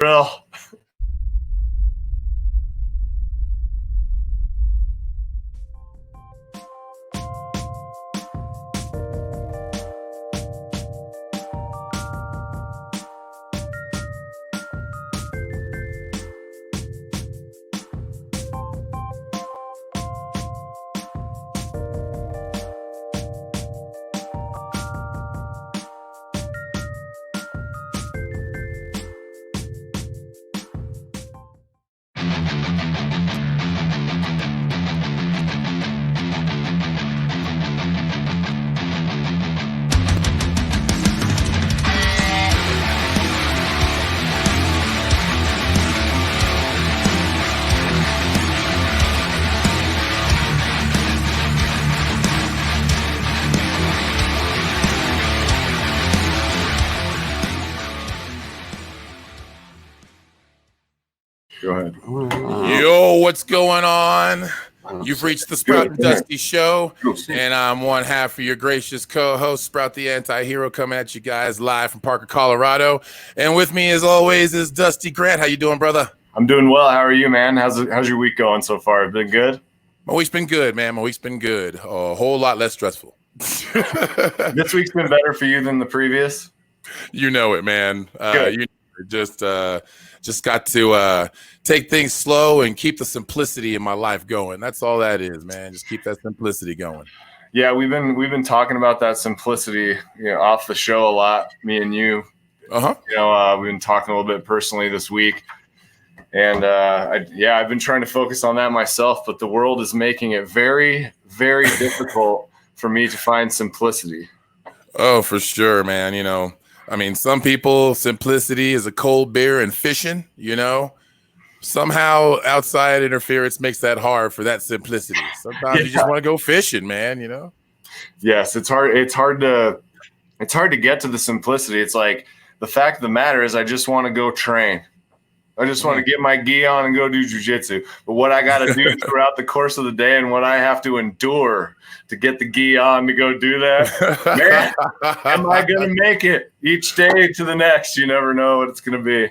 drill. Go ahead. Yo, what's going on? You've reached the Sprout and Dusty Show, and I'm one half of your gracious co-host, Sprout the Anti-Hero, coming at you guys live from Parker, Colorado. And with me, as always, is Dusty Grant. How you doing, brother? I'm doing well. How are you, man? How's your week going so far? Been good? My week's been good, man. My week's been good. A whole lot less stressful. This week's been better for you than the previous? You know it, man. You just got to take things slow and keep the simplicity in my life going. That's all that is, man. Just keep that simplicity going. Yeah, we've been talking about that simplicity, off the show a lot, me and you. Uh-huh. We've been talking a little bit personally this week. And I've been trying to focus on that myself, but the world is making it very, very difficult for me to find simplicity. Oh, for sure, man. Some people, simplicity is a cold beer and fishing, Somehow outside interference makes that hard for that simplicity. Sometimes you just want to go fishing, man, Yes, it's hard. It's hard to get to the simplicity. It's like the fact of the matter is I just want to go train. I just want to get my gi on and go do jujitsu. But what I got to do throughout the course of the day and what I have to endure to get the gi on to go do that, man, am I going to make it each day to the next? You never know what it's going to be.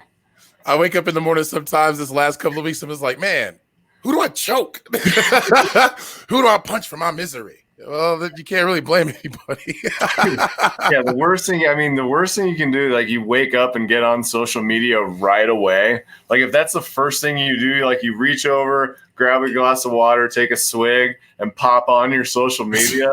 I wake up in the morning sometimes this last couple of weeks, I'm just like, man, who do I choke? Who do I punch for my misery? Well, you can't really blame anybody. Yeah, the worst thing you can do, like you wake up and get on social media right away. Like if that's the first thing you do, like you reach over, grab a glass of water, take a swig, and pop on your social media.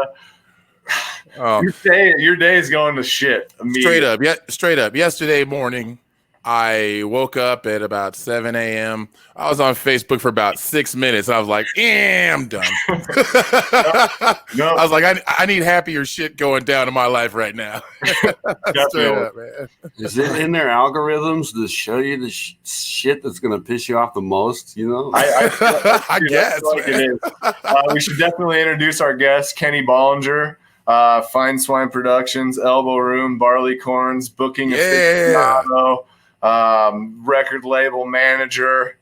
Your day is going to shit immediately. Straight up. Yesterday morning, I woke up at about 7 a.m. I was on Facebook for about 6 minutes. I was like, I'm done. No. I was like, I need happier shit going down in my life right now. Straight up, man. Is it in their algorithms to show you the shit that's going to piss you off the most, I guess. Like it is. We should definitely introduce our guest, Kenny Ballinger. Fine Swine Productions, Elbow Room, Barleycorns, booking aficionado. Record label manager,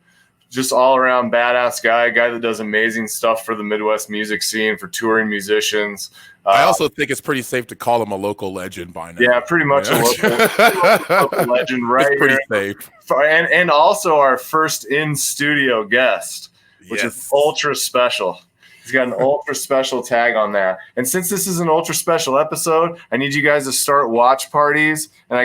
just all around badass guy that does amazing stuff for the Midwest music scene, for touring musicians. I also think it's pretty safe to call him a local legend by now. Yeah, pretty much a local legend, right? It's pretty safe. And also our first in-studio guest, which is ultra special. He's got an ultra special tag on that. And since this is an ultra special episode, I need you guys to start watch parties, and I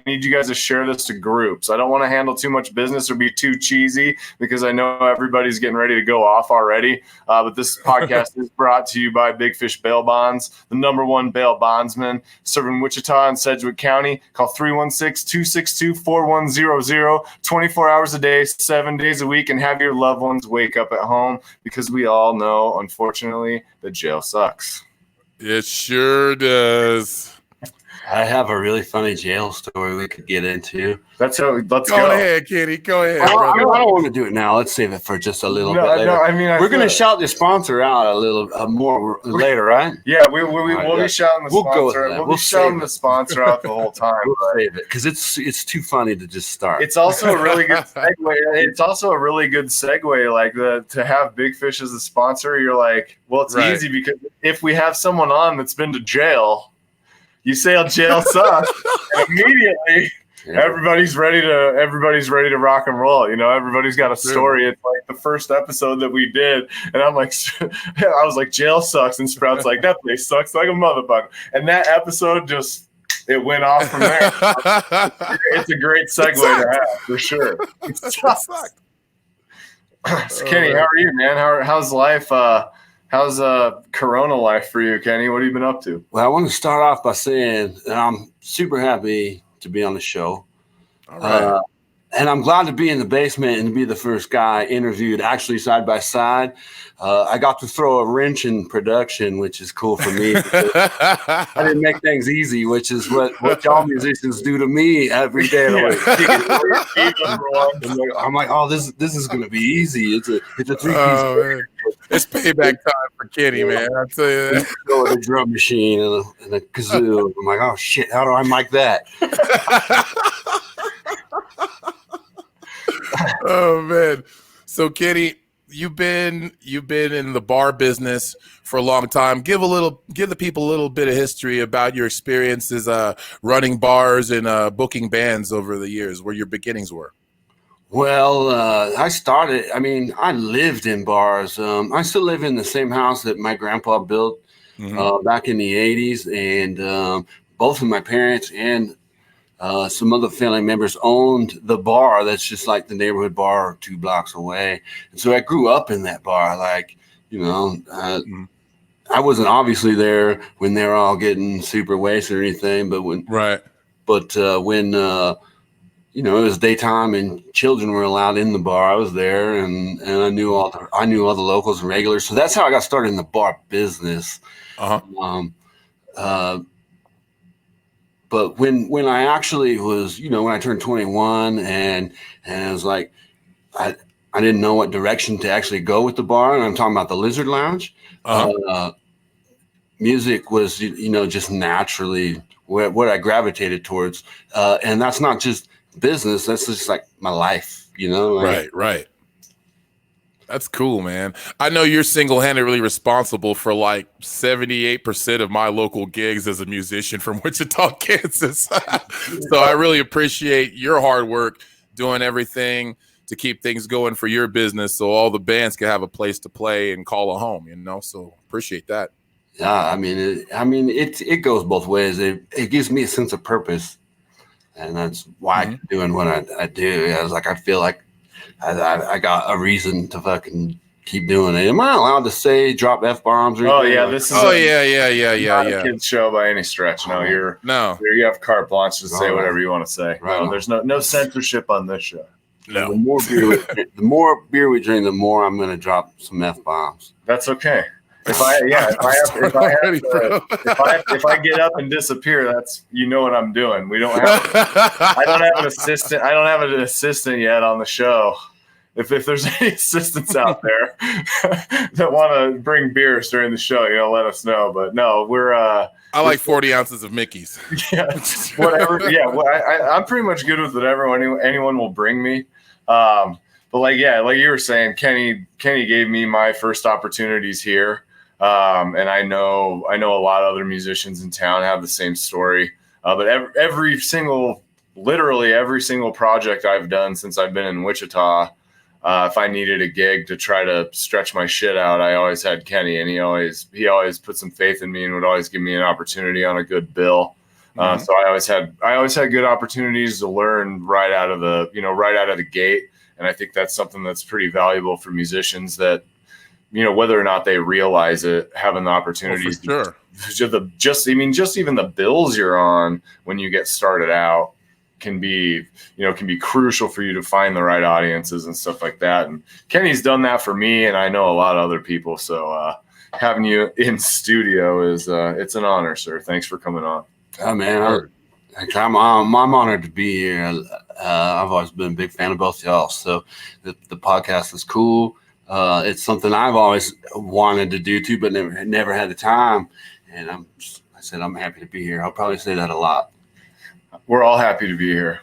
need you guys to share this to groups. I don't want to handle too much business or be too cheesy because I know everybody's getting ready to go off already. But this podcast is brought to you by Big Fish Bail Bonds, the #1 bail bondsman serving Wichita and Sedgwick County. Call 316-262-4100, 24 hours a day, 7 days a week, and have your loved ones wake up at home, because we all know, unfortunately, that jail sucks. It sure does. I have a really funny jail story we could get into. Let's go. Go ahead, Kenny. Go ahead. I don't want to do it now. Let's save it for just a little bit later. We're going to shout the sponsor out a little more later, right? Yeah, we'll be shouting the sponsor. We'll be shouting the sponsor out the whole time. We'll save it because it's too funny to just start. It's also a really good segue. Like to have Big Fish as a sponsor, you're like, well, it's easy because if we have someone on that's been to jail, you say jail sucks, and everybody's ready to rock and roll. You know, everybody's got a story. It's like the first episode that we did, and I'm like, I was like, jail sucks, and Sprout's like, that place sucks like a motherfucker. And that episode just it went off from there. It's a great segue to have for sure. It sucks. So Kenny, how are you, man? How's life? How's Corona life for you, Kenny? What have you been up to? Well, I want to start off by saying that I'm super happy to be on the show. All right. And I'm glad to be in the basement and to be the first guy interviewed actually side by side. I got to throw a wrench in production, which is cool for me. I didn't make things easy, which is what y'all musicians do to me every day. I'm like, oh, this is going to be easy. It's a 3-piece. It's payback time for Kenny, man. I'll tell you that. Go with a drum machine and a kazoo. I'm like, oh shit, how do I mic that? Oh man. So Kenny, you've been in the bar business for a long time. Give the people a little bit of history about your experiences running bars and booking bands over the years, where your beginnings were. Well, I lived in bars. I still live in the same house that my grandpa built back in the 80s. And both of my parents and some other family members owned the bar that's just like the neighborhood bar 2 blocks away. And so I grew up in that bar. Like, I wasn't obviously there when they were all getting super wasted or anything, but when it was daytime and children were allowed in the bar, I was there, and I knew all the locals and regulars. So that's how I got started in the bar business. But when I actually was, when I turned 21 and I was like, I didn't know what direction to actually go with the bar, and I'm talking about the Lizard Lounge. Music was, just naturally what I gravitated towards, and that's not just business, that's just like my life, Right. That's cool, man. I know you're single-handedly responsible for like 78% of my local gigs as a musician from Wichita, Kansas. So I really appreciate your hard work doing everything to keep things going for your business, so all the bands can have a place to play and call a home, so appreciate that. Yeah, it goes both ways. It gives me a sense of purpose. And that's why I'm doing what I do. I feel like I got a reason to fucking keep doing it. Am I allowed to say drop F-bombs or anything? Yeah, this is not a kid's show by any stretch. No, you have carte blanche to say whatever you want to say. Right. No, there's no censorship on this show. No. The more beer we drink, the more I'm going to drop some F-bombs. That's okay. If I get up and disappear, that's what I'm doing. I don't have an assistant. I don't have an assistant yet on the show. If there's any assistants out there that want to bring beers during the show, let us know. But no, we're I like 40 ounces of Mickey's. Yeah, whatever. Yeah, well, I'm pretty much good with whatever anyone will bring me. But like you were saying, Kenny gave me my first opportunities here. And I know a lot of other musicians in town have the same story. But literally every single project I've done since I've been in Wichita, if I needed a gig to try to stretch my shit out, I always had Kenny, and he always put some faith in me and would always give me an opportunity on a good bill. So I always had good opportunities to learn right out of the gate. And I think that's something that's pretty valuable for musicians, that whether or not they realize it, having the opportunities. For sure. Just even the bills you're on when you get started out can be crucial for you to find the right audiences and stuff like that. And Kenny's done that for me, and I know a lot of other people. So having you in studio is it's an honor, sir. Thanks for coming on. Oh man, I'm honored to be here. I've always been a big fan of both y'all. So the podcast is cool. It's something I've always wanted to do too, but never had the time. And I'm happy to be here. I'll probably say that a lot. We're all happy to be here.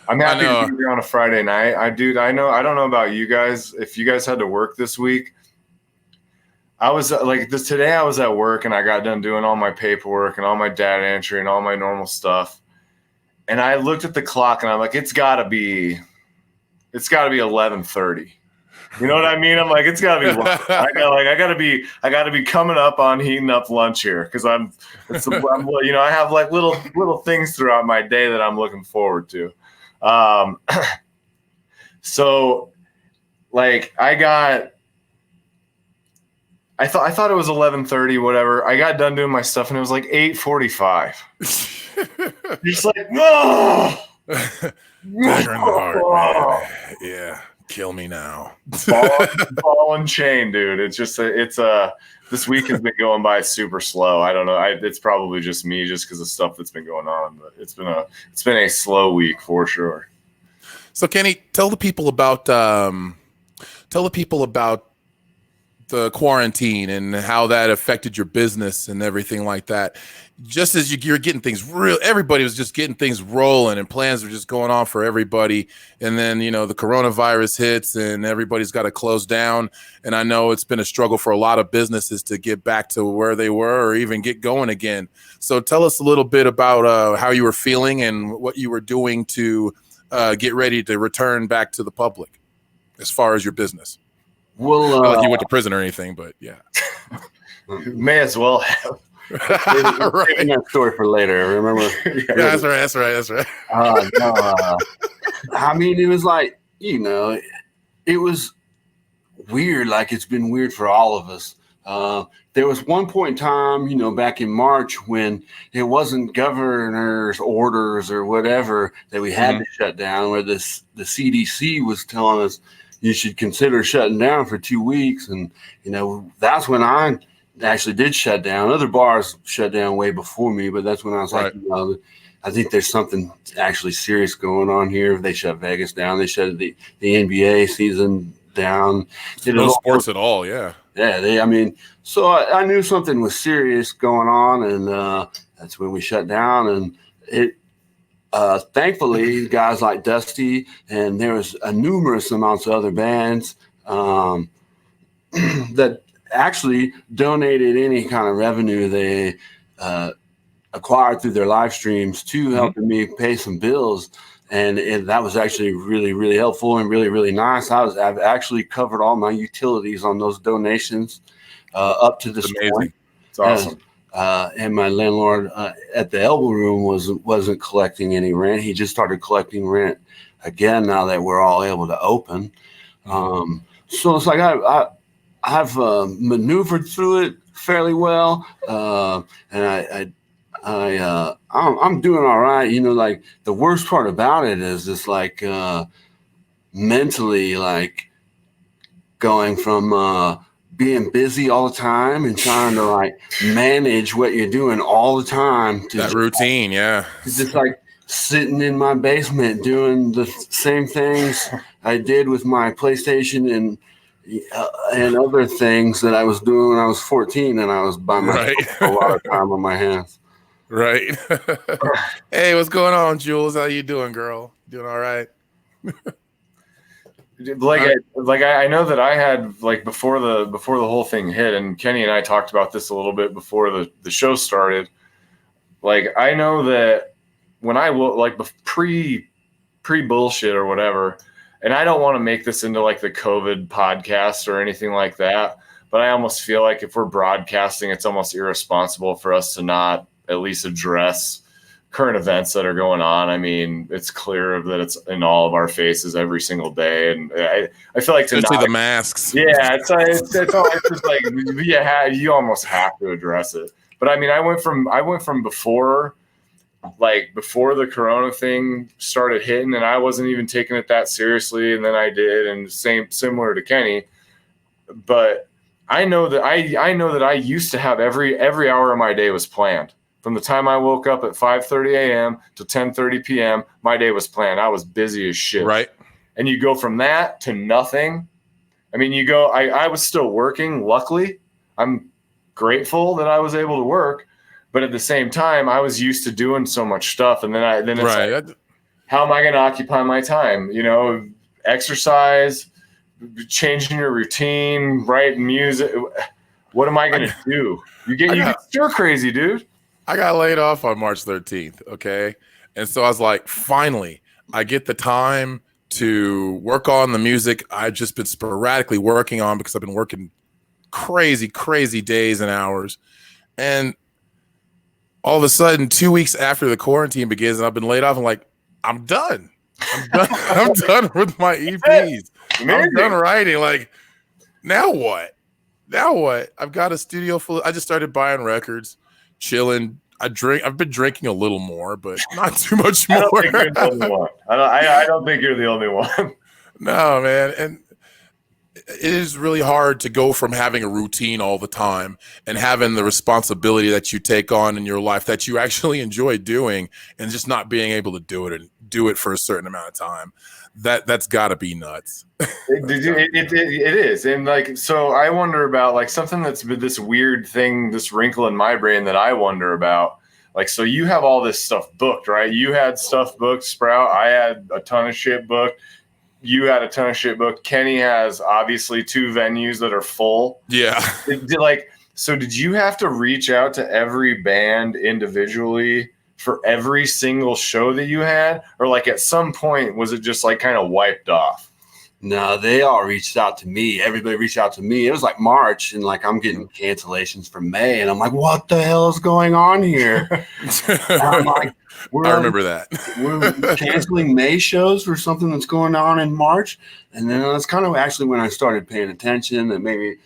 I'm happy to be here on a Friday night. I don't know about you guys. If you guys had to work this week, I was today I was at work and I got done doing all my paperwork and all my data entry and all my normal stuff. And I looked at the clock and I'm like, it's gotta be 11:30. You know what I mean? I'm like, it's gotta be. I gotta be coming up on heating up lunch here because I have like little things throughout my day that I'm looking forward to. So like I thought it was 11:30, whatever. I got done doing my stuff and it was like 8:45. Just like, no. Dagger in the heart, man. Yeah. Kill me now. Ball and chain, dude. It's just this week has been going by super slow. I don't know. It's probably just me, just because of stuff that's been going on. But it's been a slow week for sure. So, Kenny, tell the people about the quarantine and how that affected your business and everything like that. Just as you're getting things everybody was just getting things rolling and plans were just going on for everybody. And then, the coronavirus hits and everybody's got to close down. And I know it's been a struggle for a lot of businesses to get back to where they were or even get going again. So tell us a little bit about how you were feeling and what you were doing to get ready to return back to the public as far as your business. Well, not like you went to prison or anything, but yeah. May as well have. Saving that story for later. Remember? Yeah, that's right. I mean, it was like, it was weird. Like it's been weird for all of us. There was one point in time, back in March when it wasn't governor's orders or whatever that we had to shut down, where the CDC was telling us you should consider shutting down for 2 weeks. And, that's when I actually did shut down. Other bars shut down way before me, but that's when I was like, I think there's something actually serious going on here. They shut Vegas down. They shut the NBA season down. No sports at all, yeah. Yeah, so I knew something was serious going on, and that's when we shut down. And it, thankfully, guys like Dusty, and there was numerous amounts of other bands that actually donated any kind of revenue they acquired through their live streams to helping me pay some bills. And that was actually really, really helpful and really, really nice. I've actually covered all my utilities on those donations up to this point. It's awesome. And my landlord at the Elbow Room wasn't collecting any rent. He just started collecting rent again now that we're all able to open. So it's like I've maneuvered through it fairly well, and I'm doing all right. Like the worst part about it is just like mentally, like going from being busy all the time and trying to like manage what you're doing all the time to that routine, just like sitting in my basement doing the same things I did with my PlayStation and other things that I was doing when I was 14 and I was by myself a lot of time on my hands. Right. Hey, what's going on, Jules? How you doing, girl? Doing all right? I know that I had like before the whole thing hit, and Kenny and I talked about this a little bit before the show started. Like I know that when I will like pre bullshit or whatever, and I don't want to make this into like the COVID podcast or anything like that, but I almost feel like if we're broadcasting, it's almost irresponsible for us to not at least address current events that are going on. I mean, it's clear that it's in all of our faces every single day, and I feel like especially the masks. Yeah, it's just like you almost have to address it. But I mean, I went from before the Corona thing started hitting, and I wasn't even taking it that seriously, and then I did, and similar to Kenny. But I know that I used to have every hour of my day was planned. From the time I woke up at 5:30 a.m. to 10:30 p.m., my day was planned. I was busy as shit. Right. And you go from that to nothing. I mean, I was still working. Luckily, I'm grateful that I was able to work. But at the same time, I was used to doing so much stuff. And then it's like, how am I going to occupy my time? Exercise, changing your routine, writing music. What am I going to do? You get stir crazy, dude. I got laid off on March 13th, okay? And so I was like, finally, I get the time to work on the music I've just been sporadically working on because I've been working crazy, crazy days and hours. And all of a sudden, 2 weeks after the quarantine begins and I've been laid off, I'm like, I'm done. I'm done with my EPs. I'm done writing. Like, now what? I've got a studio full. I just started buying records, chilling. I've been drinking a little more, but not too much more. I don't think you're the only one. I don't think you're the only one. No, man. And it is really hard to go from having a routine all the time and having the responsibility that you take on in your life that you actually enjoy doing and just not being able to do it and do it for a certain amount of time. That's got to be nuts. It is. And like, so I wonder about like something that's been this weird thing, this wrinkle in my brain that I wonder about. Like, so you have all this stuff booked, right? You had stuff booked, Sprout. I had a ton of shit booked. You had a ton of shit booked. Kenny has obviously 2 venues that are full. Yeah. So did you have to reach out to every band individually for every single show that you had? Or like at some point, was it just like kind of wiped off? No, they all reached out to me. Everybody reached out to me. It was like March, and like I'm getting cancellations for May, and I'm like, what the hell is going on here? I'm like, I remember that. We're canceling May shows for something that's going on in March. And then that's kind of actually when I started paying attention, and maybe,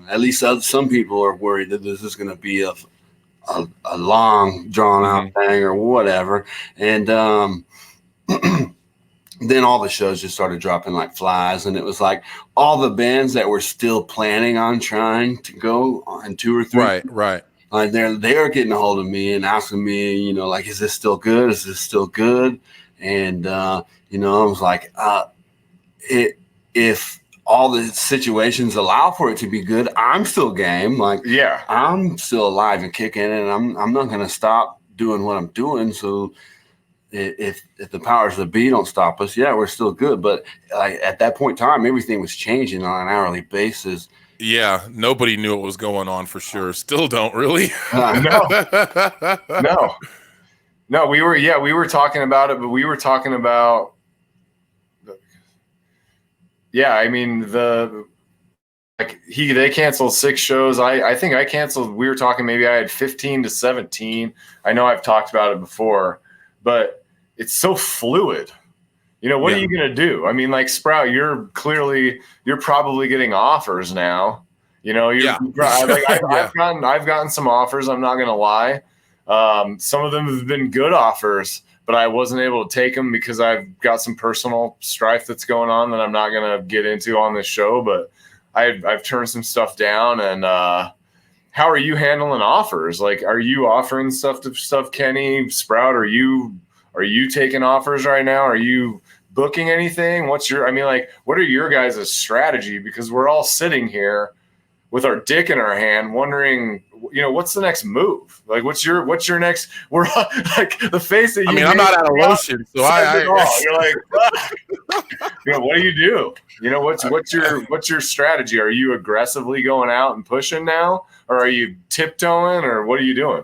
at least some people are worried that this is going to be a long drawn out thing or whatever. And then all the shows just started dropping like flies. And it was like all the bands that were still planning on trying to go on 2 or 3. Right. Like they're getting a hold of me and asking me, like, is this still good? Is this still good? And, I was like, if all the situations allow for it to be good, I'm still game. Like, yeah, I'm still alive and kicking, and I'm not going to stop doing what I'm doing. So if the powers that be don't stop us, yeah, we're still good. But at that point in time, everything was changing on an hourly basis. Yeah, nobody knew what was going on for sure. Still don't really. No. We were talking about it, but we were talking about. Yeah, I mean they canceled 6 shows. I think I canceled. We were talking maybe I had 15 to 17. I know I've talked about it before, but it's so fluid. What are you going to do? I mean, like Sprout, you're probably getting offers now. I've gotten some offers. I'm not going to lie. Some of them have been good offers, but I wasn't able to take them because I've got some personal strife that's going on that I'm not going to get into on this show. But I've turned some stuff down. And how are you handling offers? Like, are you offering stuff to Kenny, Sprout? Are you taking offers right now? Are you booking anything? What are your guys' strategy? Because we're all sitting here with our dick in our hand wondering, what's the next move? Like, what's your next? We're like the face that you. I mean, I'm not out of lotion, so you're like, what do you do? What's your strategy? Are you aggressively going out and pushing now, or are you tiptoeing, or what are you doing?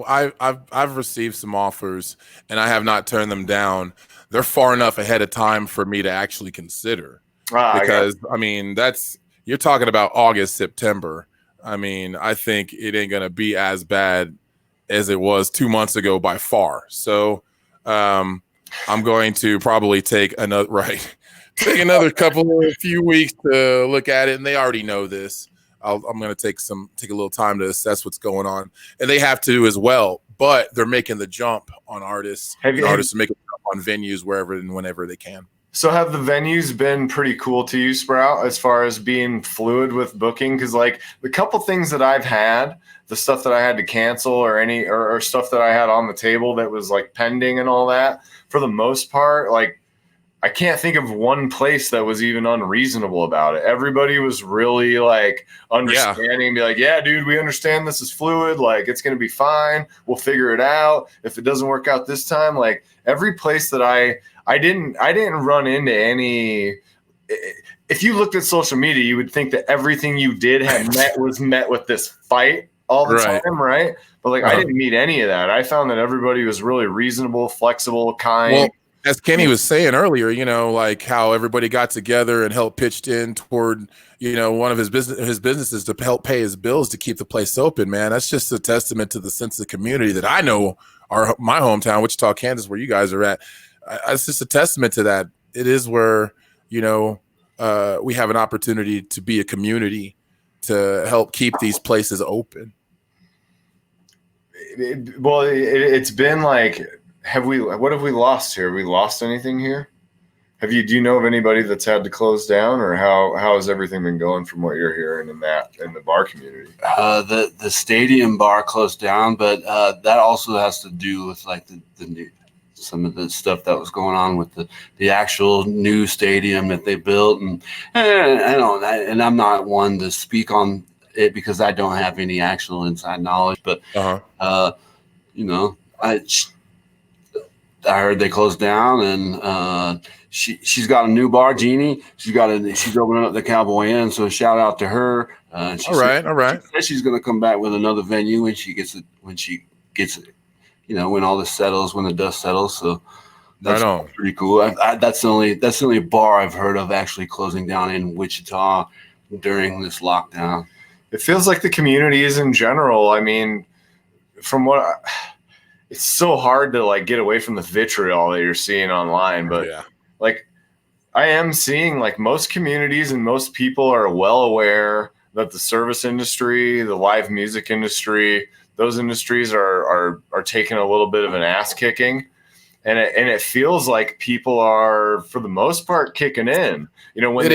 I've received some offers and I have not turned them down. They're far enough ahead of time for me to actually consider, because you're talking about August, September. I mean, I think it ain't going to be as bad as it was 2 months ago by far. So I'm going to probably take another few weeks to look at it. And they already know this. I'm going to take a little time to assess what's going on. And they have to as well, but they're making the jump on artists. Artists are making the jump on venues wherever and whenever they can. So have the venues been pretty cool to you, Sprout, as far as being fluid with booking? Because like the couple things that I've had, the stuff that I had to cancel or stuff that I had on the table that was like pending and all that, for the most part, like I can't think of one place that was even unreasonable about it. Everybody was really like understanding, be like, yeah, dude, we understand this is fluid. Like, it's going to be fine. We'll figure it out. If it doesn't work out this time, like every place that I didn't run into any. If you looked at social media, you would think that everything you did was met with this fight all the Right. time, right? But like I didn't meet any of that. I found that everybody was really reasonable, flexible, kind. Well, as Kenny was saying earlier, like how everybody got together and helped pitched in toward, one of his businesses to help pay his bills to keep the place open, man. That's just a testament to the sense of community that I know my hometown, Wichita, Kansas, where you guys are at. It's just a testament to that. It is where, we have an opportunity to be a community to help keep these places open. It's been like, what have we lost here? Have we lost anything here? Do you know of anybody that's had to close down, or how has everything been going from what you're hearing in the bar community? The stadium bar closed down, but that also has to do with like the new, some of the stuff that was going on with the actual new stadium that they built, and I'm not one to speak on it because I don't have any actual inside knowledge, but I heard they closed down, and she's got a new bar, Jeannie. She's opening up the Cowboy Inn, so shout out to her. All right. She said she's going to come back with another venue when she gets it. When all this settles, when the dust settles. So that's pretty cool. That's the only bar I've heard of actually closing down in Wichita during this lockdown. It feels like the community is in general. I mean, it's so hard to like get away from the vitriol that you're seeing online, but like I am seeing like most communities and most people are well aware that the service industry, the live music industry, those industries are taking a little bit of an ass kicking, and it feels like people are for the most part kicking in. When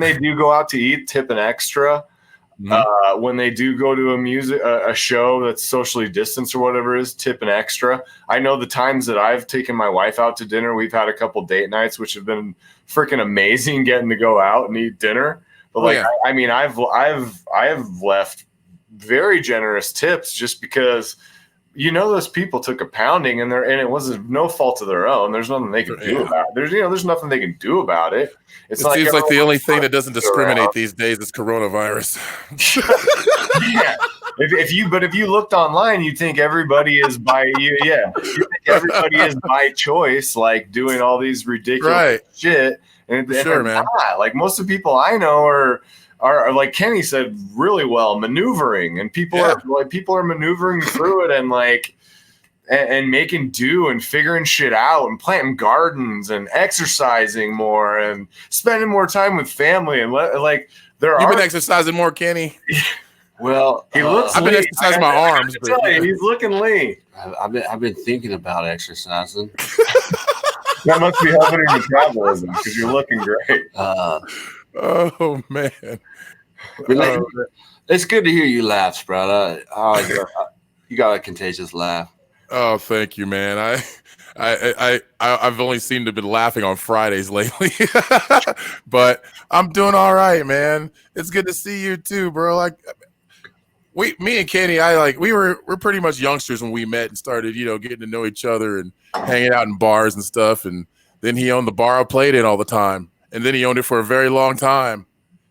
they do go out to eat, tipping extra. When they do go to a show that's socially distanced or whatever it is, tip an extra. I know the times that I've taken my wife out to dinner, we've had a couple date nights, which have been freaking amazing getting to go out and eat dinner. But I've left very generous tips just because those people took a pounding and it wasn't no fault of their own. There's nothing they can do about it. There's nothing they can do about it. It seems like the only thing that doesn't discriminate these days is coronavirus. Yeah. If you looked online, you'd think everybody is by you. Yeah. You think everybody is by choice, like doing all these ridiculous shit. And sure, man. Not. Like most of the people I know are like Kenny said really well, maneuvering, and people are maneuvering through it and like and making do and figuring shit out and planting gardens and exercising more and spending more time with family and You've been exercising more, Kenny. Well, I've been exercising my arms. He's looking lean. I've been thinking about exercising. That must be helping your metabolism because you're looking great. Oh man. It's good to hear you laugh, Sprout. You got a contagious laugh. Oh, thank you, man. I've only seemed to have been laughing on Fridays lately, but I'm doing all right, man. It's good to see you too, bro. Like me and Kenny, we're pretty much youngsters when we met and started, getting to know each other and hanging out in bars and stuff. And then he owned the bar I played in all the time. And then he owned it for a very long time.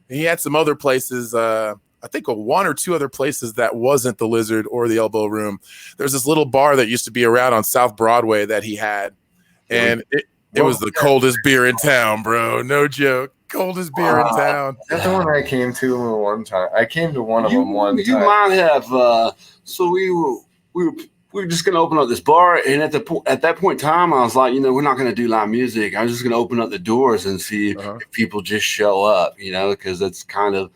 And he had some other places, I think one or two other places that wasn't the Lizard or the Elbow Room. There's this little bar that used to be around on South Broadway that he had. And it was the coldest beer in town, bro. No joke. Coldest beer in town. That's the one I came to one time. I came to one of them one time. You might have. So we were just going to open up this bar. And at that point in time, I was like, we're not going to do live music. I was just going to open up the doors and see if people just show up, because that's kind of.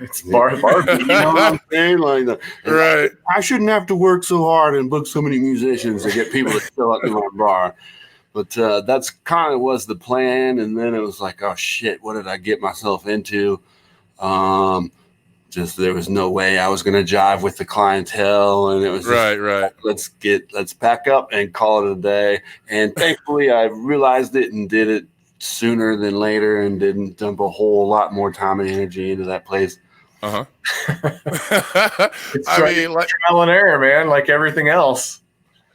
It's bar, you know what I'm saying? Like, right. I shouldn't have to work so hard and book so many musicians to get people to show up to my bar. But that's kind of was the plan. And then it was like, oh shit, what did I get myself into? Just there was no way I was going to jive with the clientele, and it was just, right. Let's pack up and call it a day. And thankfully, I realized it and did it sooner than later, and didn't dump a whole lot more time and energy into that place. It's like trial and error, man, like everything else.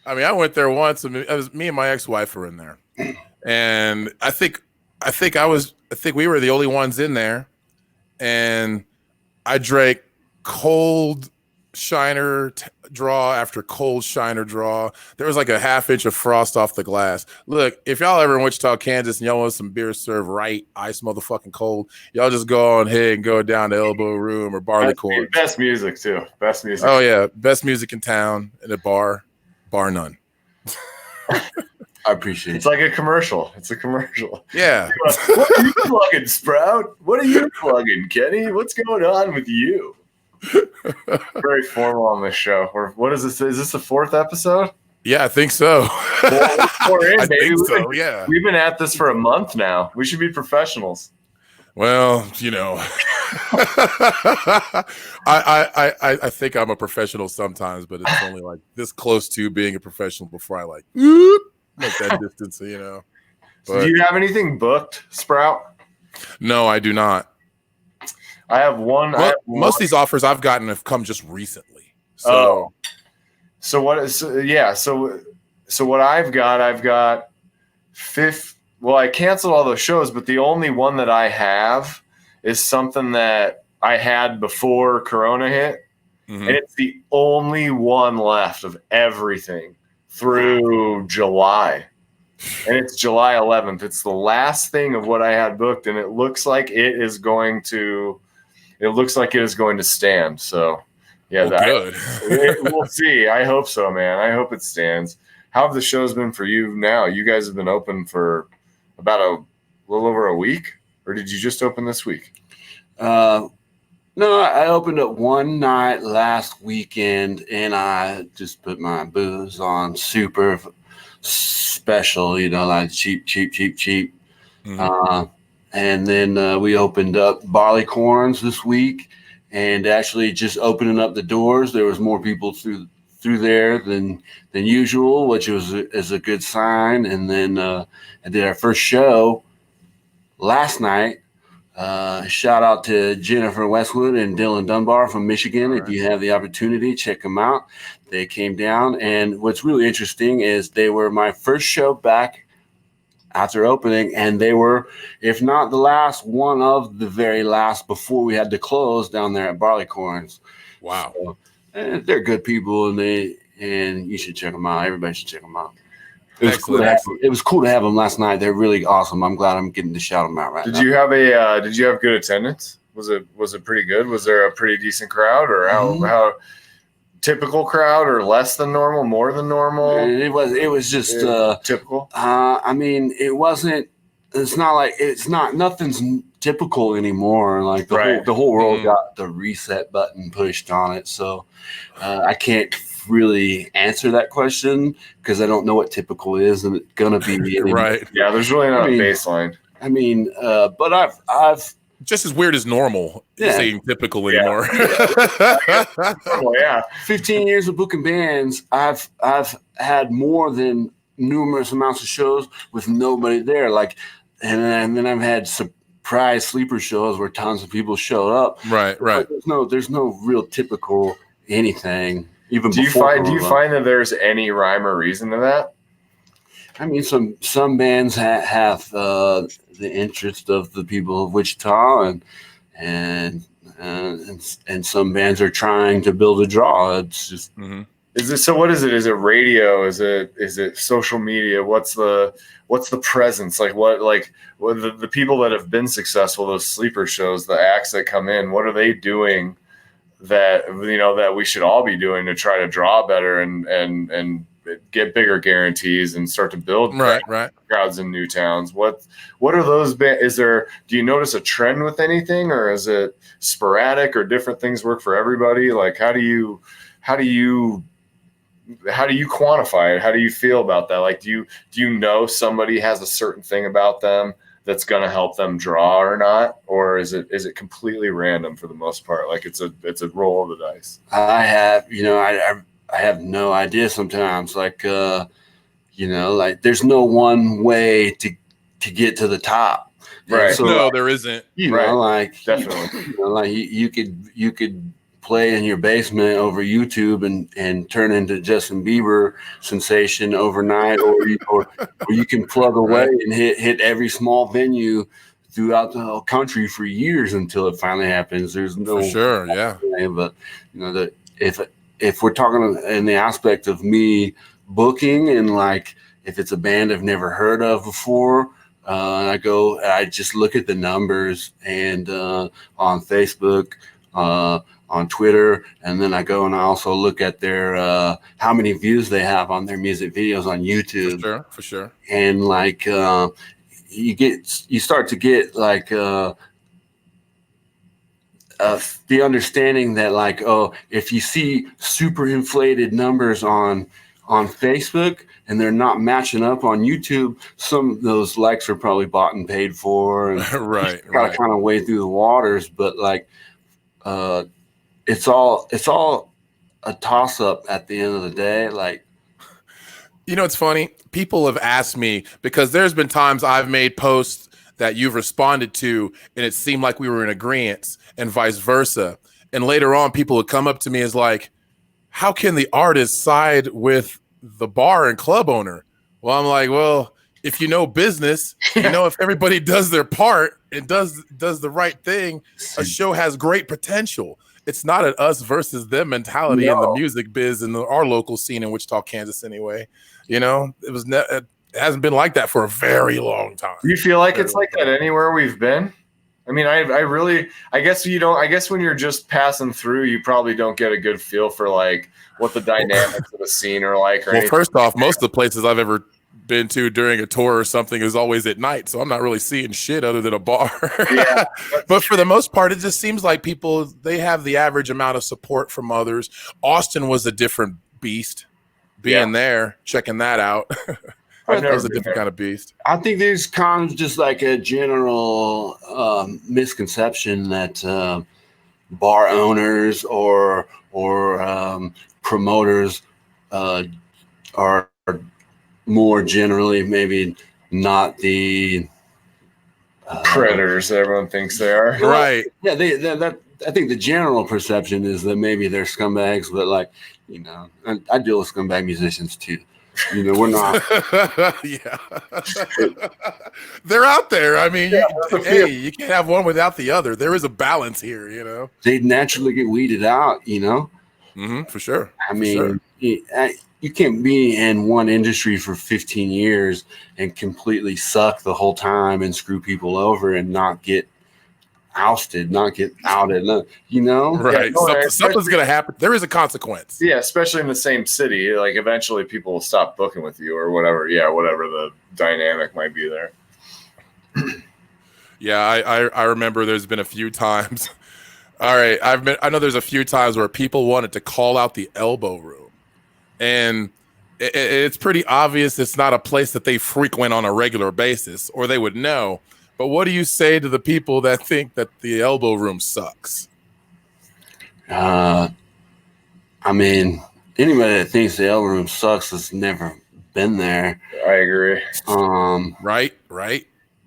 I mean, I went there once, and it was me and my ex-wife were in there, and I think we were the only ones in there, and I drank cold shiner draw after cold shiner draw. There was like a half inch of frost off the glass. Look, if y'all ever in Wichita, Kansas, and y'all want some beer served right, ice motherfucking cold, y'all just go on ahead and go down to Elbow Room or Barleycorn. Best music too. Best music. Oh yeah, best music in town in a bar none. I appreciate it. It's like a commercial. It's a commercial. Yeah. What are you plugging, Sprout? What are you plugging, Kenny? What's going on with you? Very formal on this show. What is this? Is this the 4th episode? Yeah, I think so. We're in, I baby. think so, yeah. We've been at this for a month now. We should be professionals. Well, you know, I think I'm a professional sometimes, but it's only like this close to being a professional before I like make that distance, you know. But, do you have anything booked, Sprout? No, I do not. I have one. Most of these offers I've gotten have come just recently. So, so what is? Yeah. So what I've got 5. Well, I canceled all those shows, but the only one that I have is something that I had before Corona hit, and it's the only one left of everything through July. And it's July 11th. It's the last thing of what I had booked, and it looks like it is going to stand. So, yeah, good. We'll see. I hope so, man. I hope it stands. How have the shows been for you now? You guys have been open for about a little over a week, or did you just open this week? No, I opened up one night last weekend, and I just put my booze on super special, you know, like cheap. And then we opened up Barleycorns this week, and actually just opening up the doors, there was more people through there than usual, which is a good sign. And then I did our first show last night. Shout out to Jennifer Westwood and Dylan Dunbar from Michigan. Right. If you have the opportunity, check them out. They came down, and what's really interesting is they were my first show back after opening, and they were, if not the last, one of the very last before we had to close down there at Barleycorns. Wow. So, they're good people, and you should check them out. Everybody should check them out. It was cool to have them last night. They're really awesome. I'm glad I'm getting to shout them out right now. Did you have good attendance? Was it pretty good? Was there a pretty decent crowd, or how typical crowd, or less than normal, more than normal? It was just typical. I mean, it's not nothing's typical anymore. Like the whole world got the reset button pushed on it. So I can't really answer that question because I don't know what typical is, and it's gonna be right. Yeah, there's really not a baseline. I mean, but I've just as weird as normal saying typical anymore. Yeah. 15 years of booking bands, I've had more than numerous amounts of shows with nobody there. Like, and then I've had surprise sleeper shows where tons of people showed up. Right. But there's no real typical anything. Even do you find that there's any rhyme or reason to that? I mean, some bands have the interest of the people of Wichita, and some bands are trying to build a draw. It's just. Is it so? What is it? Is it radio? Is it social media? What's the presence like? What the people that have been successful, those sleeper shows, the acts that come in, what are they doing that that we should all be doing to try to draw better and get bigger guarantees and start to build crowds in new towns? What are those? Do you notice a trend with anything, or is it sporadic, or different things work for everybody? Like how do you quantify it? How do you feel about that? Like, do you know somebody has a certain thing about them that's going to help them draw or not? Or is it completely random for the most part? Like it's a roll of the dice. I have no idea sometimes. Like, like there's no one way to get to the top. Right. So, no, there isn't. Definitely. You could play in your basement over YouTube and turn into Justin Bieber sensation overnight, or you can plug away and hit every small venue throughout the whole country for years until it finally happens. There's no For sure, yeah. But if we're talking in the aspect of me booking and like if it's a band I've never heard of before, I just look at the numbers and on Facebook, on Twitter, and then I go and I also look at their how many views they have on their music videos on YouTube. For sure. And like you start to get like the understanding that like, oh, if you see super inflated numbers on Facebook and they're not matching up on YouTube, some of those likes are probably bought and paid for. And right. Gotta kind of wade through the waters, but like it's all a toss up at the end of the day. Like, you know, it's funny. People have asked me because there's been times I've made posts that you've responded to and it seemed like we were in agreement and vice versa. And later on, people would come up to me as like, how can the artist side with the bar and club owner? Well, I'm like, well, if you know business, you know, if everybody does their part and does the right thing, a show has great potential. It's not an us versus them mentality in the music biz and our local scene in Wichita, Kansas anyway. You know, it hasn't been like that for a very long time. Do you feel like it's like that anywhere we've been? I mean, I guess you don't. I guess when you're just passing through, you probably don't get a good feel for like what the dynamics of the scene are like. Well, first off, most of the places I've ever been to during a tour or something is always at night, so I'm not really seeing shit other than a bar. Yeah, but for the most part, it just seems like people, they have the average amount of support from others. Austin was a different beast. Being there, checking that out. That was a different kind of beast. I think there's kind of just like a general misconception that bar owners or promoters are more generally maybe not the predators that everyone thinks they are. Right. Yeah, I think the general perception is that maybe they're scumbags, but like, you know, I deal with scumbag musicians too. You know, we're not. Yeah. They're out there. I mean, hey, you can't have one without the other. There is a balance here, you know. They naturally get weeded out, you know. Mm-hmm, for sure. I mean, you can't be in one industry for 15 years and completely suck the whole time and screw people over and not get ousted, not get outed, you know? Right. Something's going to happen. There is a consequence. Yeah, especially in the same city. Like, eventually people will stop booking with you or whatever. Yeah, whatever the dynamic might be there. Yeah, I remember there's been a few times. All right, I know there's a few times where people wanted to call out the Elbow Room. And it's pretty obvious it's not a place that they frequent on a regular basis, or they would know. But what do you say to the people that think that the Elbow Room sucks? I mean, anybody that thinks the Elbow Room sucks has never been there. I agree. Right.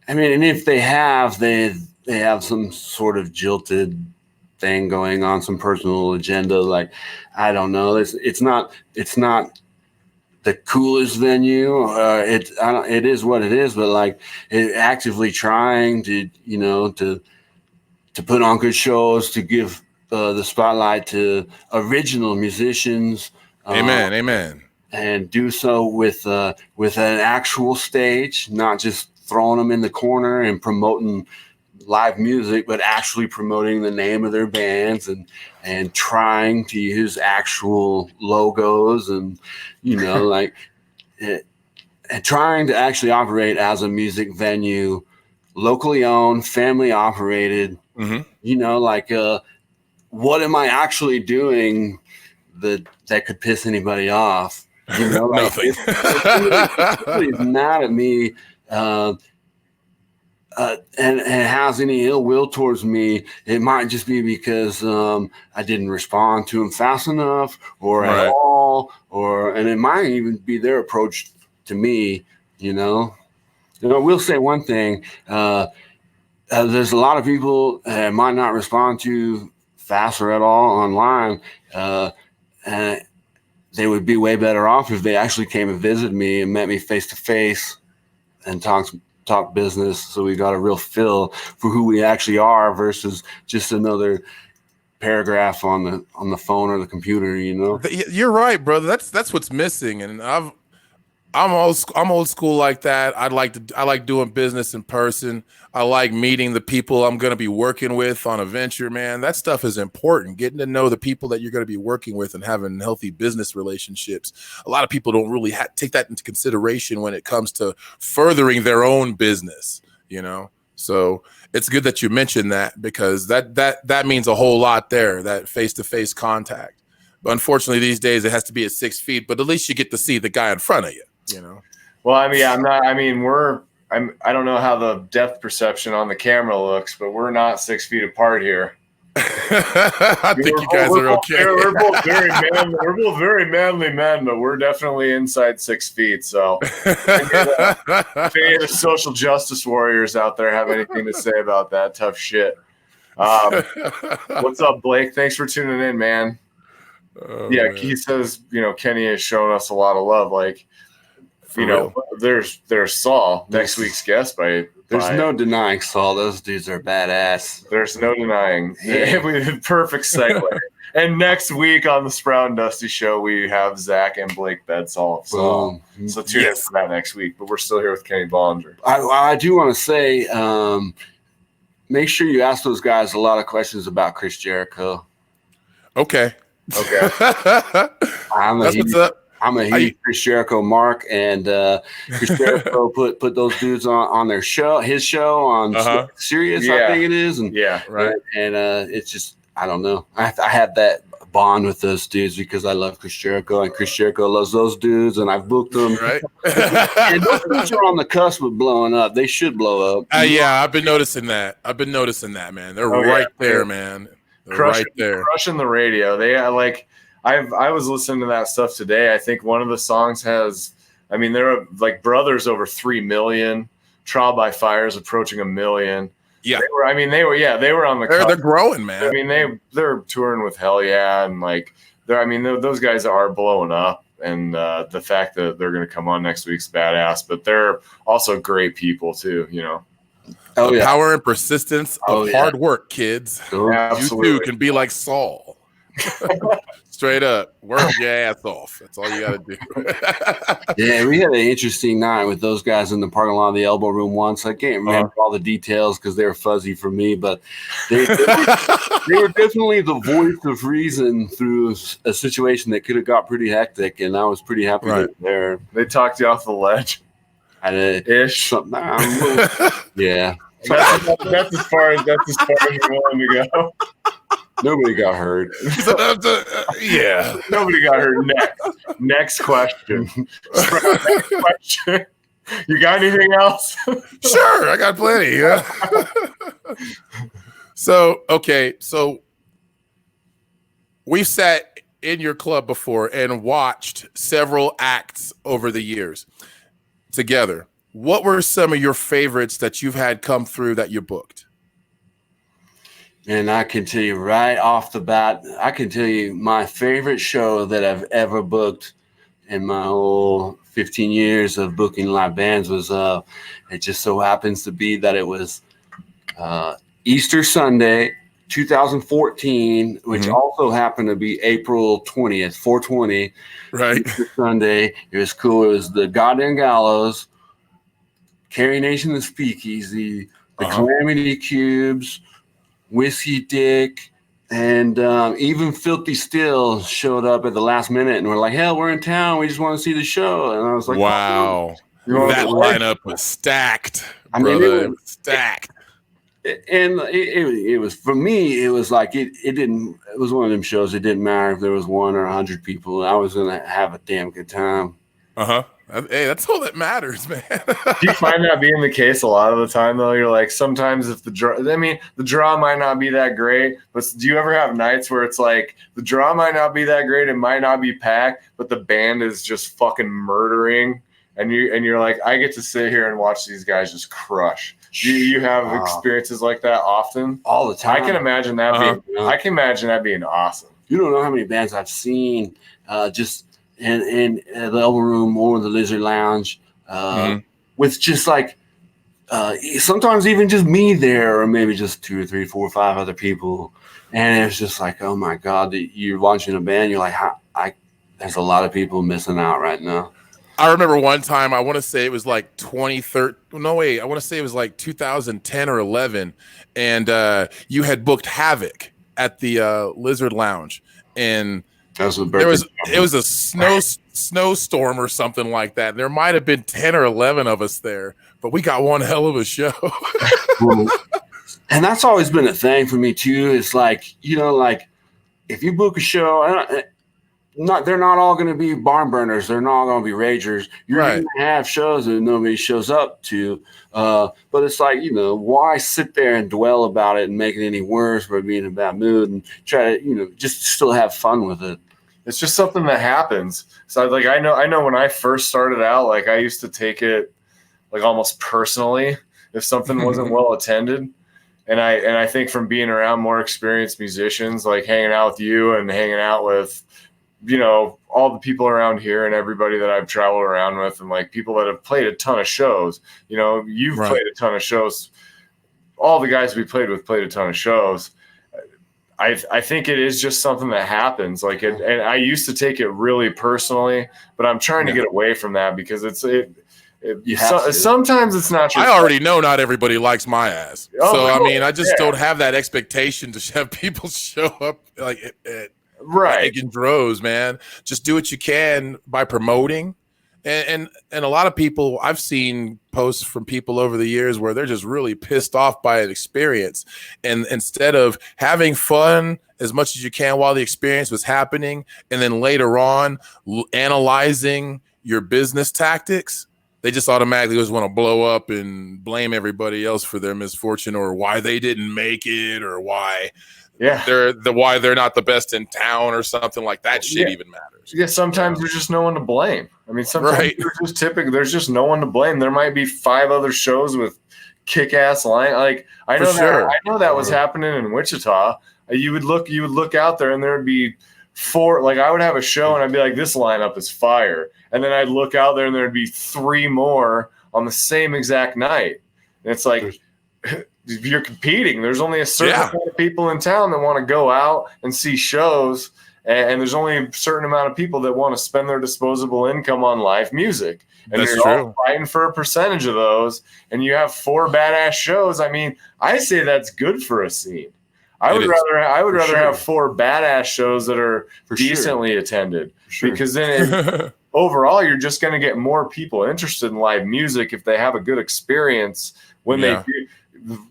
I mean, and if they have, they have some sort of jilted thing going on, some personal agenda. Like, I don't know. It's not the coolest venue. It is what it is, but like actively trying to, you know, to put on good shows, to give the spotlight to original musicians. Amen. And do so with an actual stage, not just throwing them in the corner and promoting live music, but actually promoting the name of their bands and trying to use actual logos and, you know, like and trying to actually operate as a music venue, locally owned, family operated. Mm-hmm. You know, like what am I actually doing that could piss anybody off? You know, like, nothing. If somebody's mad at me and has any ill will towards me, it might just be because I didn't respond to them fast enough or at all, and it might even be their approach to me. You know, we'll say one thing. There's a lot of people that might not respond to fast or at all online, and they would be way better off if they actually came and visited me and met me face to face and talked talk business, so we got a real feel for who we actually are versus just another paragraph on the phone or the computer. You're right, brother. That's what's missing, and I'm old school like that. I like doing business in person. I like meeting the people I'm going to be working with on a venture, man. That stuff is important. Getting to know the people that you're going to be working with and having healthy business relationships. A lot of people don't really take that into consideration when it comes to furthering their own business, So it's good that you mentioned that, because that means a whole lot there, that face-to-face contact. But unfortunately, these days it has to be at 6 feet, but at least you get to see the guy in front of you. Well, I mean, I don't know how the depth perception on the camera looks, but we're not 6 feet apart here. I think you guys are okay. We're both very manly men, but we're definitely inside 6 feet. So if any of the social justice warriors out there have anything to say about that, tough shit. What's up, Blake? Thanks for tuning in, man. Man. He says, Kenny has shown us a lot of love. Like, there's Saul, next week's guest. There's no denying Saul. Those dudes are badass. There's no denying. Perfect segue. And next week on the Sprout and Dusty Show, we have Zach and Blake Bedsall. So tune in for that next week. But we're still here with Kenny Ballinger. I do want to say, make sure you ask those guys a lot of questions about Chris Jericho. Okay. I'm a huge Chris Jericho mark, and Chris Jericho put those dudes on his show on Sirius, I think it is, and it's just, I don't know. I had that bond with those dudes because I love Chris Jericho, and Chris Jericho loves those dudes, and I've booked them. Right, and those dudes are on the cusp of blowing up. They should blow up. I've been noticing that. Man. They're there, man. Right there, crushing the radio. They I was listening to that stuff today. I think one of the songs has, they're like Brothers over 3 million. Trial by Fire is approaching 1 million. Yeah, they were on the. They're growing, man. They're touring with Hell Yeah, and those guys are blowing up. And the fact that they're going to come on next week's badass. But they're also great people too. Power and persistence of hard work, kids. Absolutely. You too can be like Saul. Straight up, work your ass off. That's all you got to do. Yeah, we had an interesting night with those guys in the parking lot of the Elbow Room once. I can't remember all the details because they were fuzzy for me, but they were definitely the voice of reason through a situation that could have got pretty hectic, and I was pretty happy that they're. They talked you off the ledge. Ish. Yeah. That's as far as you're willing to go. Nobody got hurt. Nobody got hurt. Next question. Next question. You got anything else? Sure, I got plenty. Yeah. So we've sat in your club before and watched several acts over the years together. What were some of your favorites that you've had come through that you booked? And I can tell you right off the bat, my favorite show that I've ever booked in my whole 15 years of booking live bands was, it just so happens to be that it was Easter Sunday, 2014, which also happened to be April 20th, 420. Right. Easter Sunday. It was cool. It was the Goddamn Gallows, Carrie Nation, the Speakeasy, the Calamity Cubes, Whiskey Dick, and even Filthy Still showed up at the last minute and were like, hell, we're in town. We just want to see the show. And I was like, wow. That lineup was stacked, brother. It was stacked. And it was, for me, it was like, it was one of them shows. It didn't matter if there was 1 or 100 people. I was going to have a damn good time. Hey, that's all that matters, man. Do you find that being the case a lot of the time, though? You're like, sometimes if the draw might not be that great, but do you ever have nights where it's like the draw might not be that great, it might not be packed, but the band is just fucking murdering, and you're like, I get to sit here and watch these guys just crush. You have experiences like that often? All the time. I can imagine that being awesome. You don't know how many bands I've seen just in the Elbow Room or the Lizard Lounge with just like sometimes even just me there, or maybe just 2 or 3, 4 or 5 other people. And it's just like, oh my God, you're launching a band. You're like, there's a lot of people missing out right now. I remember one time, I want to say it was like 2013. No, wait, I want to say it was like 2010 or 11. And you had booked Havoc at the Lizard Lounge. And it was a snowstorm or something like that. There might have been 10 or 11 of us there, but we got one hell of a show. And that's always been a thing for me too. It's like, like if you book a show, they're not all going to be barn burners. They're not all going to be ragers. You're going to have shows that nobody shows up to. But it's like, why sit there and dwell about it and make it any worse by being in a bad mood and try to, just still have fun with it. It's just something that happens. So like, I know when I first started out, like I used to take it like almost personally if something wasn't well attended. And I think from being around more experienced musicians, like hanging out with you and hanging out with, all the people around here and everybody that I've traveled around with and like people that have played a ton of shows, you've played a ton of shows. All the guys we played with played a ton of shows. I think it is just something that happens. Like and I used to take it really personally, but I'm trying to get away from that because sometimes it's not true. I already know not everybody likes my ass. I just don't have that expectation to have people show up like in droves, man. Just do what you can by promoting. And a lot of people, I've seen posts from people over the years where they're just really pissed off by an experience. And instead of having fun as much as you can while the experience was happening, and then later on analyzing your business tactics, they just automatically just want to blow up and blame everybody else for their misfortune or why they didn't make it or why they're not the best in town or something like that. Shit even matters. Yeah, sometimes there's just no one to blame. I mean, sometimes there's just no one to blame. There might be 5 other shows with kick-ass line. Like I know that was happening in Wichita. You would look out there and there would be 4. Like I would have a show and I'd be like, this lineup is fire. And then I'd look out there and there'd be 3 more on the same exact night. And it's like, you're competing. There's only a certain amount of people in town that want to go out and see shows. And there's only a certain amount of people that want to spend their disposable income on live music. And you're all fighting for a percentage of those. And you have 4 badass shows. I mean, I say that's good for a scene. I would rather have 4 badass shows that are decently attended. Because then overall, you're just going to get more people interested in live music if they have a good experience when they do.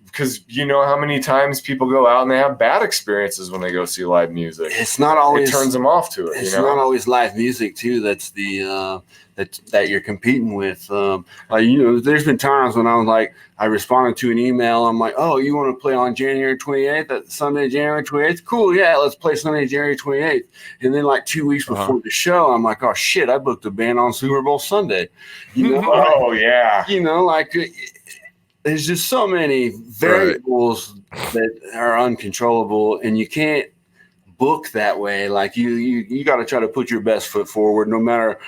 Because you know how many times people go out and they have bad experiences when they go see live music. It's not always, it turns them off to it. It's not always live music too. That's the that you're competing with. There's been times when I was like, I responded to an email. I'm like, oh, you want to play on January 28th? That Sunday, January 28th? Cool, yeah, let's play Sunday, January 28th. And then like 2 weeks before the show, I'm like, oh shit, I booked a band on Super Bowl Sunday. There's just so many variables that are uncontrollable, and you can't book that way. Like you got to try to put your best foot forward, no matter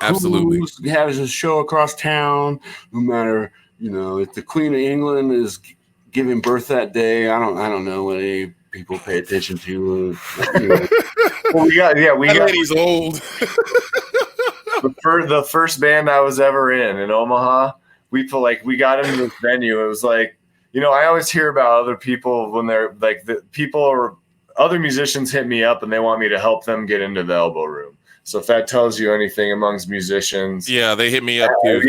who has a show across town, no matter if the Queen of England is giving birth that day. I don't know what any people pay attention to. Well, we got he's old. The first band I was ever in Omaha. We got into this venue. It was like, I always hear about other people when they're like other musicians hit me up and they want me to help them get into the Elbow Room. So if that tells you anything amongst musicians, they hit me up too.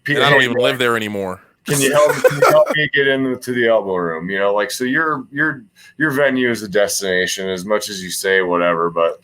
And I don't even live there anymore. Can you help me get into the Elbow Room? So your venue is a destination as much as you say whatever, but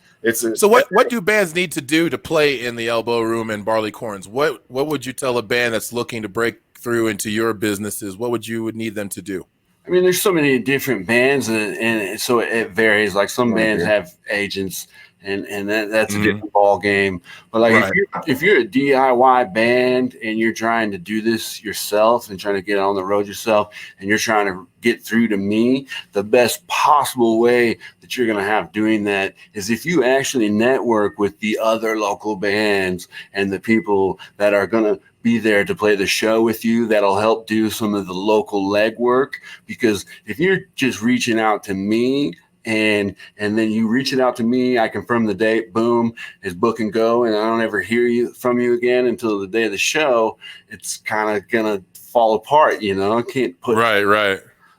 what do bands need to do to play in the Elbow Room and Barleycorns? What would you tell a band that's looking to break through into your businesses? What would you need them to do? I mean, there's so many different bands, and so it varies. Like some bands have agents, and that's a different ball game. But like if you're a DIY band and you're trying to do this yourself and trying to get on the road yourself, and you're trying to get through to me, the best possible way that you're going to have doing that is if you actually network with the other local bands and the people that are going to be there to play the show with you. That'll help do some of the local legwork, because if you're just reaching out to me and then you reach it out to me, I confirm the date, boom, it's book and go, and I don't ever hear from you again until the day of the show, it's kind of gonna fall apart, I can't put right.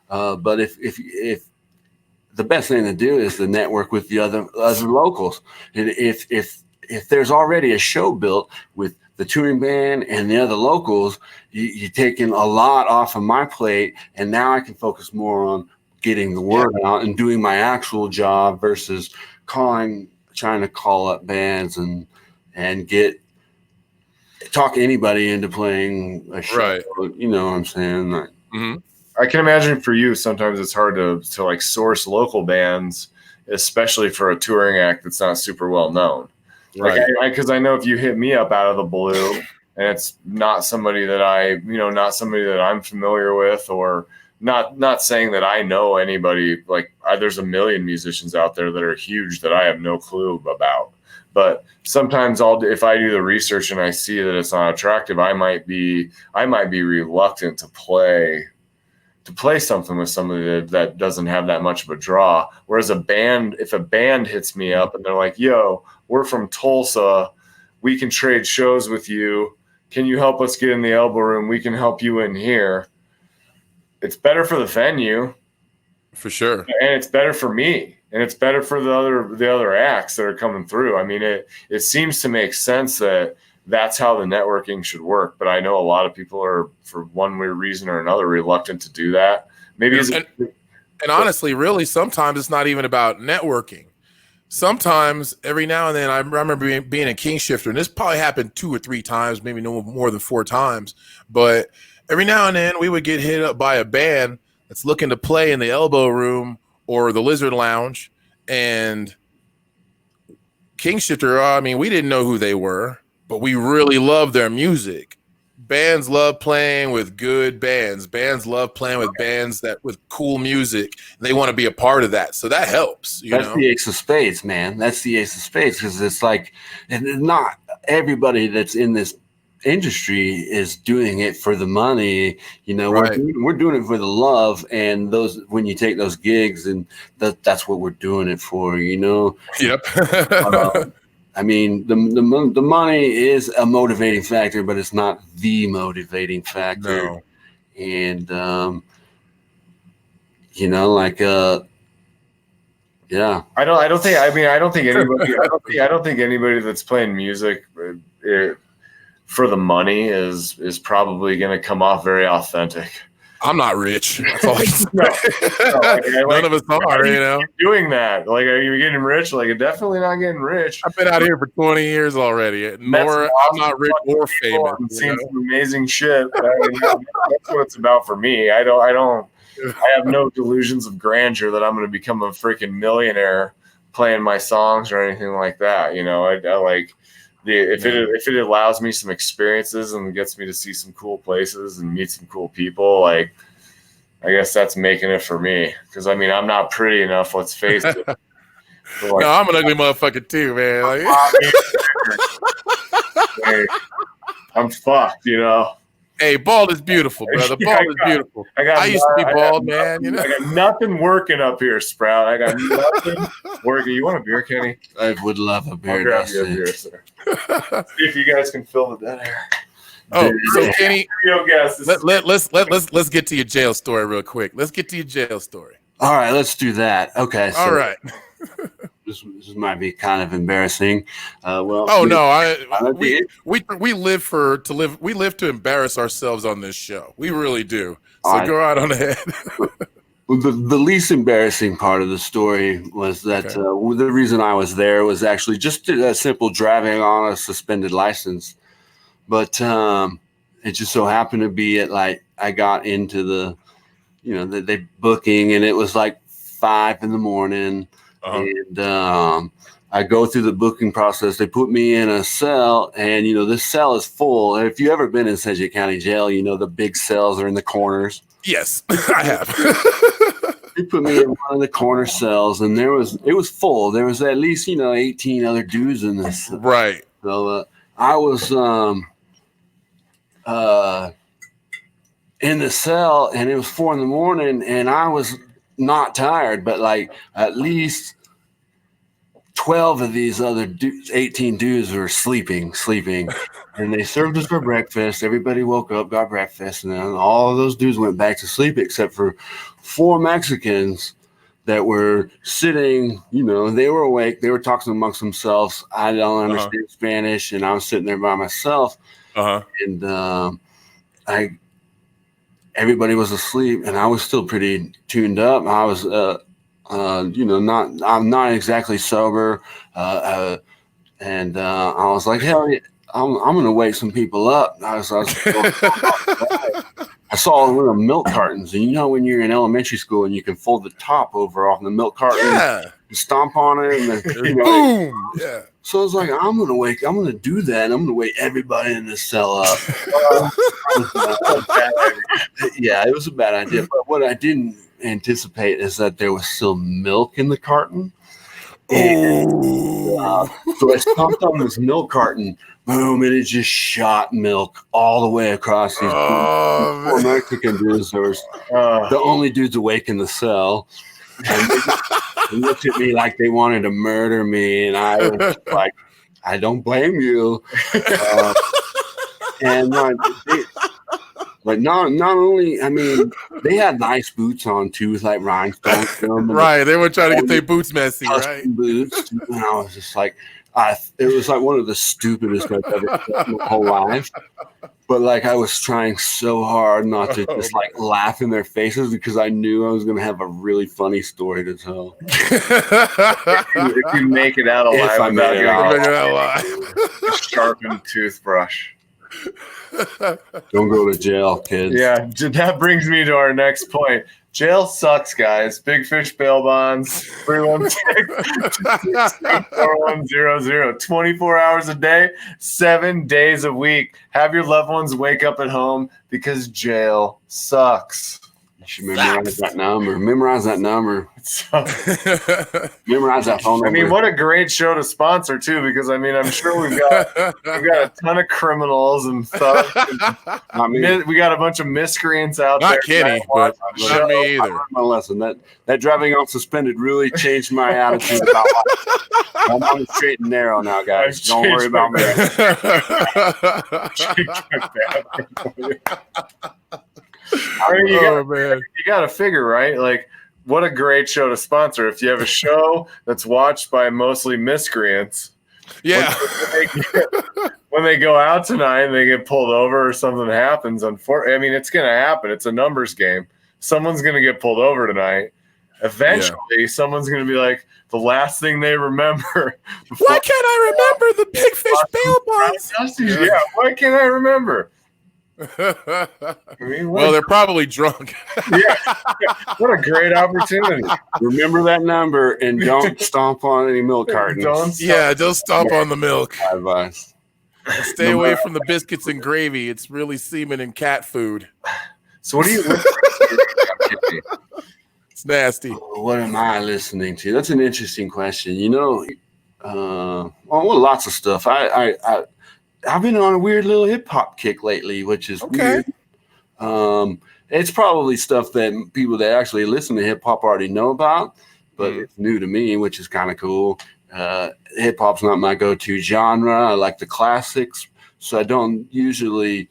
But if the best thing to do is to network with the other locals, and if there's already a show built with the touring band and the other locals, you're taking a lot off of my plate, and now I can focus more on getting the word out and doing my actual job versus trying to call up bands and talk anybody into playing a show. Right. You know what I'm saying? Like, I can imagine for you sometimes it's hard to like source local bands, especially for a touring act that's not super well known. Right. Like, because I know if you hit me up out of the blue and it's not somebody that I'm familiar with, or not saying that I know anybody, like there's a million musicians out there that are huge that I have no clue about. But sometimes if I do the research and I see that it's not attractive, I might be reluctant to play something with somebody that doesn't have that much of a draw. Whereas if a band hits me up and they're like, yo, we're from Tulsa, we can trade shows with you. Can you help us get in the Elbow Room? We can help you in here. It's better for the venue. For sure. And it's better for me. And it's better for the other acts that are coming through. I mean, it seems to make sense that that's how the networking should work. But I know a lot of people are, for one reason or another, reluctant to do that. Maybe and honestly, really, sometimes it's not even about networking. Sometimes every now and then, I remember being a King Shifter, and this probably happened 2 or 3 times, maybe no more than 4 times. But every now and then we would get hit up by a band that's looking to play in the Elbow Room or the Lizard Lounge. And King Shifter, I mean, we didn't know who they were, but we really loved their music. Bands love playing with good bands. Bands love playing with bands with cool music. They want to be a part of that. So that helps. That's the ace of spades, man. That's the ace of spades, because it's like, and not everybody that's in this industry is doing it for the money. Right. We're doing it for the love, and when you take those gigs, and that's what we're doing it for. Yep. I mean, the money is a motivating factor, but it's not the motivating factor. No. And I don't think anybody that's playing music for the money is probably going to come off very authentic. I'm not rich. That's all I can say. None of us are, doing that. Like, are you getting rich? Like, you're definitely not getting rich. I've been out here for 20 years already. I'm not rich or famous. I've seen some amazing shit. That's what it's about for me. I have no delusions of grandeur that I'm going to become a freaking millionaire playing my songs or anything like that. I like if it allows me some experiences and gets me to see some cool places and meet some cool people, like, I guess that's making it for me. Because I'm not pretty enough. Let's face it. No, I'm an ugly motherfucker too, man. I'm fucked, Hey, bald is beautiful, brother. Bald is beautiful. I used to be bald, man. I got nothing working up here, Sprout. I got nothing working. You want a beer, Kenny? I would love a beer. I'll grab you a beer, sir. See if you guys can fill the dead air. Oh, so Kenny, let's get to your jail story real quick. Let's get to your jail story. All right, let's do that. Okay. All right. This might be kind of embarrassing. We live to embarrass ourselves on this show. We really do. So go out on ahead. The least embarrassing part of the story was that the reason I was there was actually just a simple driving on a suspended license. But it just so happened to be I got into the booking, and it was like 5 a.m. And I go through the booking process. They put me in a cell, and this cell is full. If you've ever been in Sedgwick County Jail, the big cells are in the corners. Yes, I have. They put me in one of the corner cells, and it was full. There was at least 18 other dudes in this. Right. So I was in the cell, and it was 4 a.m, and I was not tired, but like at least 12 of these other 18 dudes were sleeping, and they served us for breakfast. Everybody woke up, got breakfast, and then all of those dudes went back to sleep except for 4 Mexicans that were sitting. They were awake. They were talking amongst themselves. I don't understand Spanish, and I was sitting there by myself, and everybody was asleep, and I was still pretty tuned up. I was, I'm not exactly sober, and I was like, hell yeah, I'm gonna wake some people up. I saw one of the milk cartons, and when you're in elementary school and you can fold the top over off the milk carton, and stomp on it, and then, boom, yeah. So I was like, I'm gonna do that, and I'm gonna wake everybody in this cell up. Yeah, it was a bad idea. But what I didn't anticipate is that there was still milk in the carton. And, so I stomped on this milk carton, boom, and it just shot milk all the way across these poor Mexican dudes. There was the only dudes awake in the cell. And they looked at me like they wanted to murder me, and I was like, I don't blame you. And but not only, I mean, they had nice boots on too, with like rhinestones. Right, they were trying to get their boots messy, right? Boots, and I was just like, it was like one of the stupidest I've ever felt in my whole life. But like, I was trying so hard not to just like laugh in their faces, because I knew I was going to have a really funny story to tell. If you make it out alive, if I made it out alive, a sharpened toothbrush. Don't go to jail, kids. Yeah, that brings me to our next point. Jail sucks, guys. Big Fish bail bonds, 316-4100, 24 hours a day, 7 days a week. Have your loved ones wake up at home, because jail sucks. You should memorize that number. Memorize that number. Memorize that phone number. I mean, what a great show to sponsor too, because I mean, I'm sure we've got a ton of criminals and thugs. We got a bunch of miscreants out there. Not Kenny, but not me either. I learned my lesson. That driving on suspended really changed my attitude about life. I'm on the straight and narrow now, guys. Don't worry about me. I mean, you got to figure, right? Like, what a great show to sponsor. If you have a show that's watched by mostly miscreants, when they go out tonight and they get pulled over or something happens, I mean, it's going to happen. It's a numbers game. Someone's going to get pulled over tonight. Eventually, someone's going to be like, the last thing they remember. Why can't I remember the Big Fish bail bonds? Yeah, why can't I remember? I mean, well, they're probably drunk. What a great opportunity. Remember that number, and don't stomp on any milk cartons. Don't stomp on the milk. Advice. Stay away from the biscuits and gravy. It's really semen and cat food. So what do you It's nasty. What am I listening to? That's an interesting question. Lots of stuff. I've been on a weird little hip hop kick lately, which is weird. It's probably stuff that people that actually listen to hip hop already know about, but it's new to me, which is kind of cool. Hip hop's not my go-to genre. I like the classics, so I don't usually,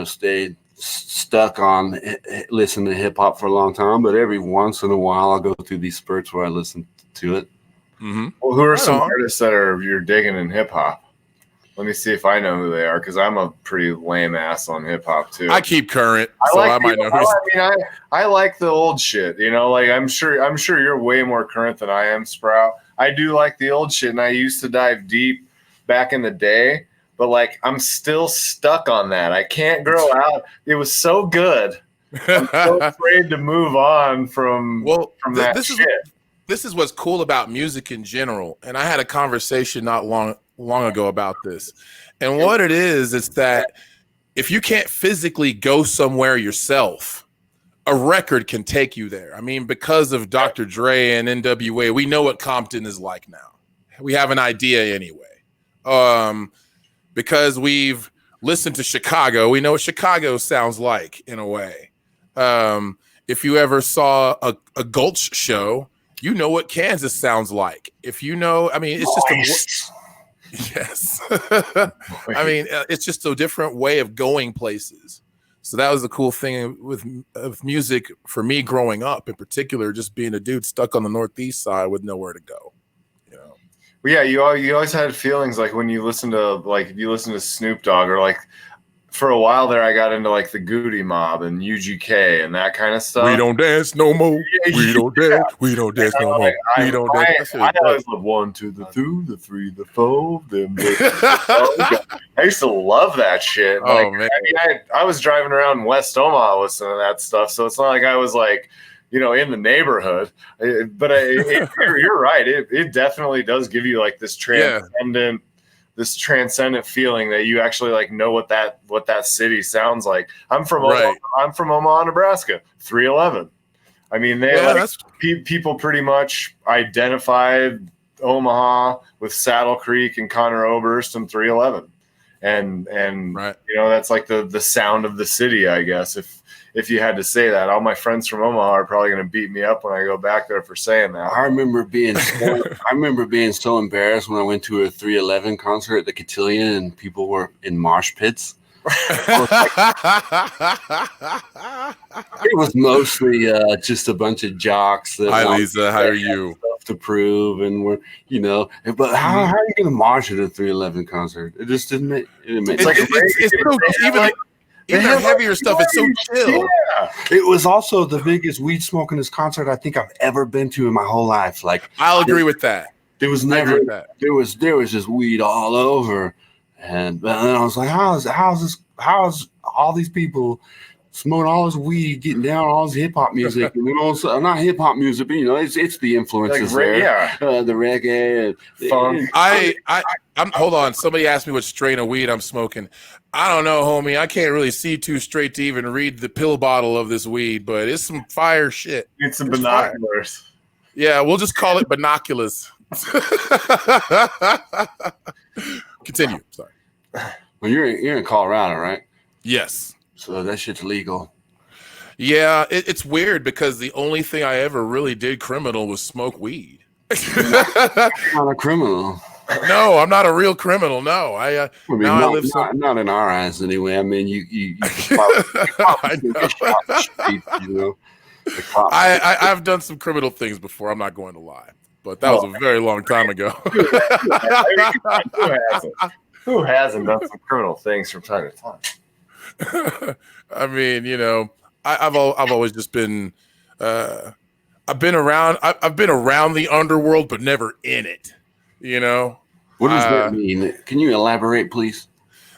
stay stuck on listen to hip hop for a long time. But every once in a while, I'll go through these spurts where I listen to it. Mm-hmm. Well, who are some artists that you're digging in hip hop? Let me see if I know who they are, because I'm a pretty lame ass on hip hop too. I keep current, I might know. I like the old shit. Like I'm sure you're way more current than I am, Sprout. I do like the old shit, and I used to dive deep back in the day, but like I'm still stuck on that. I can't grow out. It was so good. I'm so afraid to move on from that shit. This is what's cool about music in general, and I had a conversation not long ago about this. And what it is that if you can't physically go somewhere yourself, a record can take you there. I mean, because of Dr. Dre and NWA, we know what Compton is like now. We have an idea anyway. Because we've listen to Chicago, we know what Chicago sounds like in a way. If you ever saw a Gulch show, you know what Kansas sounds like. If you know, I mean, it's just yes. I mean, it's just a different way of going places. So that was the cool thing with music for me growing up, in particular, just being a dude stuck on the Northeast side with nowhere to go. You know. Well, yeah, you always had feelings like when you listen to Snoop Dogg, or like for a while there, I got into like the Goody Mob and UGK and that kind of stuff. We don't dance no more. We don't dance. We don't dance no more. We don't dance. I always love 1, 2, the 2, the 3, the 4. I used to love that shit. Oh, like, man. I mean, I was driving around West Omaha listening to that stuff, so it's not like I was like, you know, in the neighborhood. But you're right. It definitely does give you like this transcendent feeling that you actually like know what that city sounds like. I'm from Omaha, Nebraska. 311. I mean, people pretty much identified Omaha with Saddle Creek and Conner Oberst and 311, and you know, that's like the sound of the city, I guess. If you had to say that, all my friends from Omaha are probably going to beat me up when I go back there for saying that. I remember being so embarrassed when I went to a 311 concert at the Cotillion and people were in mosh pits. It was mostly just a bunch of jocks. Hi, Lisa. How are you? Stuff to prove, and we're, you know. But how are you going to mosh at a 311 concert? It just didn't make. It's like even their heavier stuff is so chill. Yeah. It was also the biggest weed smokingest concert I think I've ever been to in my whole life. Like, I'll agree with that. There was there was just weed all over, and then I was like, how's all these people smoking all this weed, getting down all this hip hop music, and then also not hip hop music, but you know, it's the influences like, there, yeah, the reggae, funk. I'm hold on. Somebody asked me what strain of weed I'm smoking. I don't know, homie. I can't really see too straight to even read the pill bottle of this weed, but it's some fire shit. It's some binoculars. Fire. Yeah, we'll just call it binoculars. Continue. Sorry. Well, you're in Colorado, right? Yes. So that shit's legal. Yeah, it's weird because the only thing I ever really did criminal was smoke weed. Not a criminal. No, I'm not a real criminal. No, I mean, not in our eyes anyway. I mean, you probably I know. I've done some criminal things before. I'm not going to lie, but that was a very long time ago. Who hasn't done some criminal things from time to time? I mean, you know, I've always just been I've been around the underworld, but never in it. You know, what does that mean? Can you elaborate, please?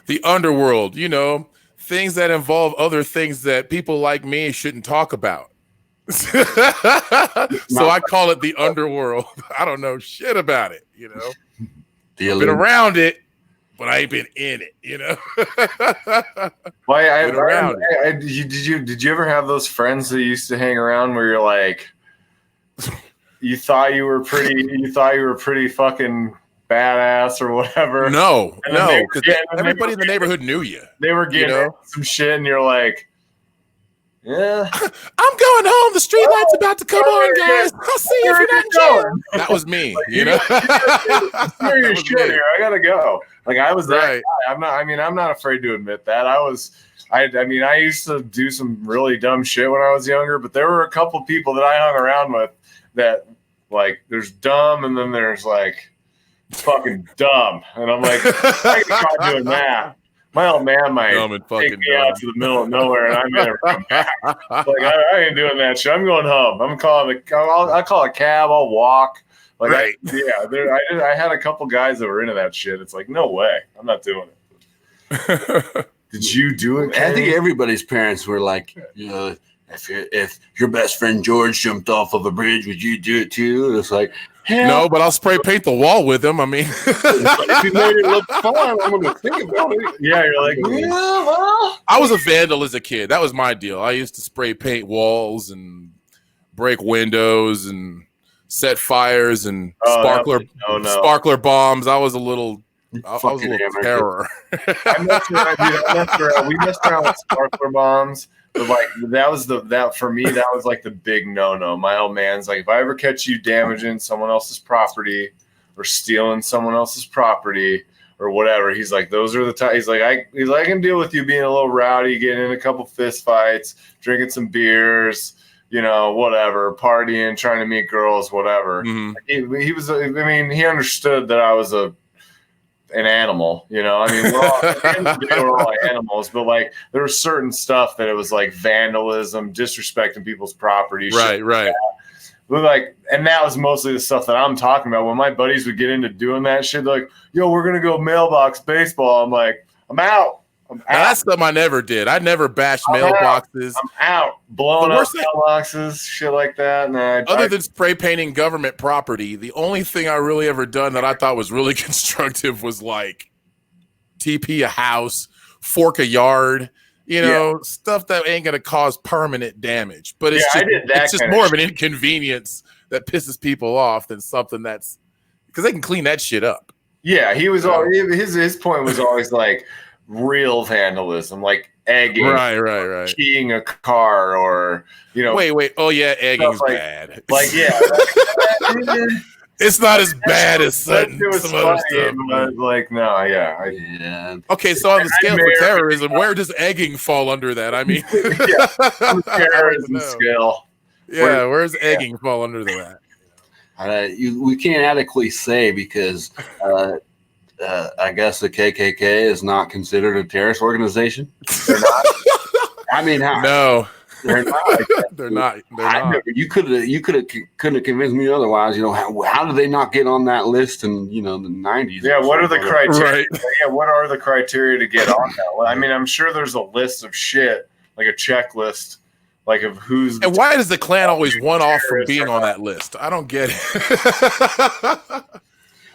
The underworld, you know, things that involve other things that people like me shouldn't talk about. So I call it the underworld. I don't know shit about it, you know. I've been around it, but I ain't been in it, you know. Did you ever have those friends that used to hang around where you're like, you thought you were pretty fucking badass or whatever? No, because everybody in the neighborhood knew you. They were getting some shit, and you're like, yeah, I'm going home. The street light's about to come on, guys. I'll see you if you're not in jail. That was me, you know. Serious shit here. I gotta go. Like, I was that guy. I'm not afraid to admit that. I used to do some really dumb shit when I was younger, but there were a couple people that I hung around with that, like, there's dumb and then there's like fucking dumb, and I'm like, I ain't caught doing that. My old man might take me out to the middle of nowhere, and I never come back. Like, I ain't doing that shit. I'm going home. I'll call a cab. I'll walk. Like, right. I had a couple guys that were into that shit. It's like, no way. I'm not doing it. Did you do it? I think everybody's parents were like, you know, if your best friend George jumped off of a bridge, would you do it too? And it's like, hell. No, but I'll spray paint the wall with him. I mean, if you made it look fun, I'm gonna think about it. Yeah, you're like, yeah, well. I was a vandal as a kid. That was my deal. I used to spray paint walls and break windows and set fires and sparkler bombs. I was a little I was a little terror. I messed around, dude, we messed around with sparkler bombs, but like that for me, that was like the big no. My old man's like, if I ever catch you damaging someone else's property or stealing someone else's property or whatever, he's like, those are the times. He's like, I can deal with you being a little rowdy, getting in a couple fist fights, drinking some beers, whatever, partying, trying to meet girls, whatever. Mm-hmm. He was, I mean, he understood that I was an animal, I mean, we're all animals, but like there was certain stuff that it was like vandalism, disrespecting people's property. Right. But like, and that was mostly the stuff that I'm talking about. When my buddies would get into doing that shit, they're like, yo, we're going to go mailbox baseball. I'm like, I'm out. Now, that's something I never did. I never bashed mailboxes. I'm out. Blowing up mailboxes, shit like that. Other than spray painting government property, the only thing I really ever done that I thought was really constructive was like TP a house, fork a yard, stuff that ain't going to cause permanent damage. But it's just more of an inconvenience that pisses people off than something that's because they can clean that shit up. Yeah, he was his point was always like real vandalism, like egging, right, keying a car, or Wait. Oh yeah, egging's like, bad. Like yeah, it's not as bad as some other stuff. Like no, yeah. Okay, so on the scale for terrorism, where does egging fall under that? I mean, terrorism scale. Yeah, where's egging fall under that? We can't adequately say because I guess the KKK is not considered a terrorist organization. They're not. I mean, no, they're not. They're not. You couldn't have convinced me otherwise. How did they not get on that list in the 90s? Yeah, what are the criteria? Right. Yeah, what are the criteria to get on that? Well, I mean, I'm sure there's a list of shit, like a checklist. Like of who's and why does the Klan always one off from being on that list? I don't get it.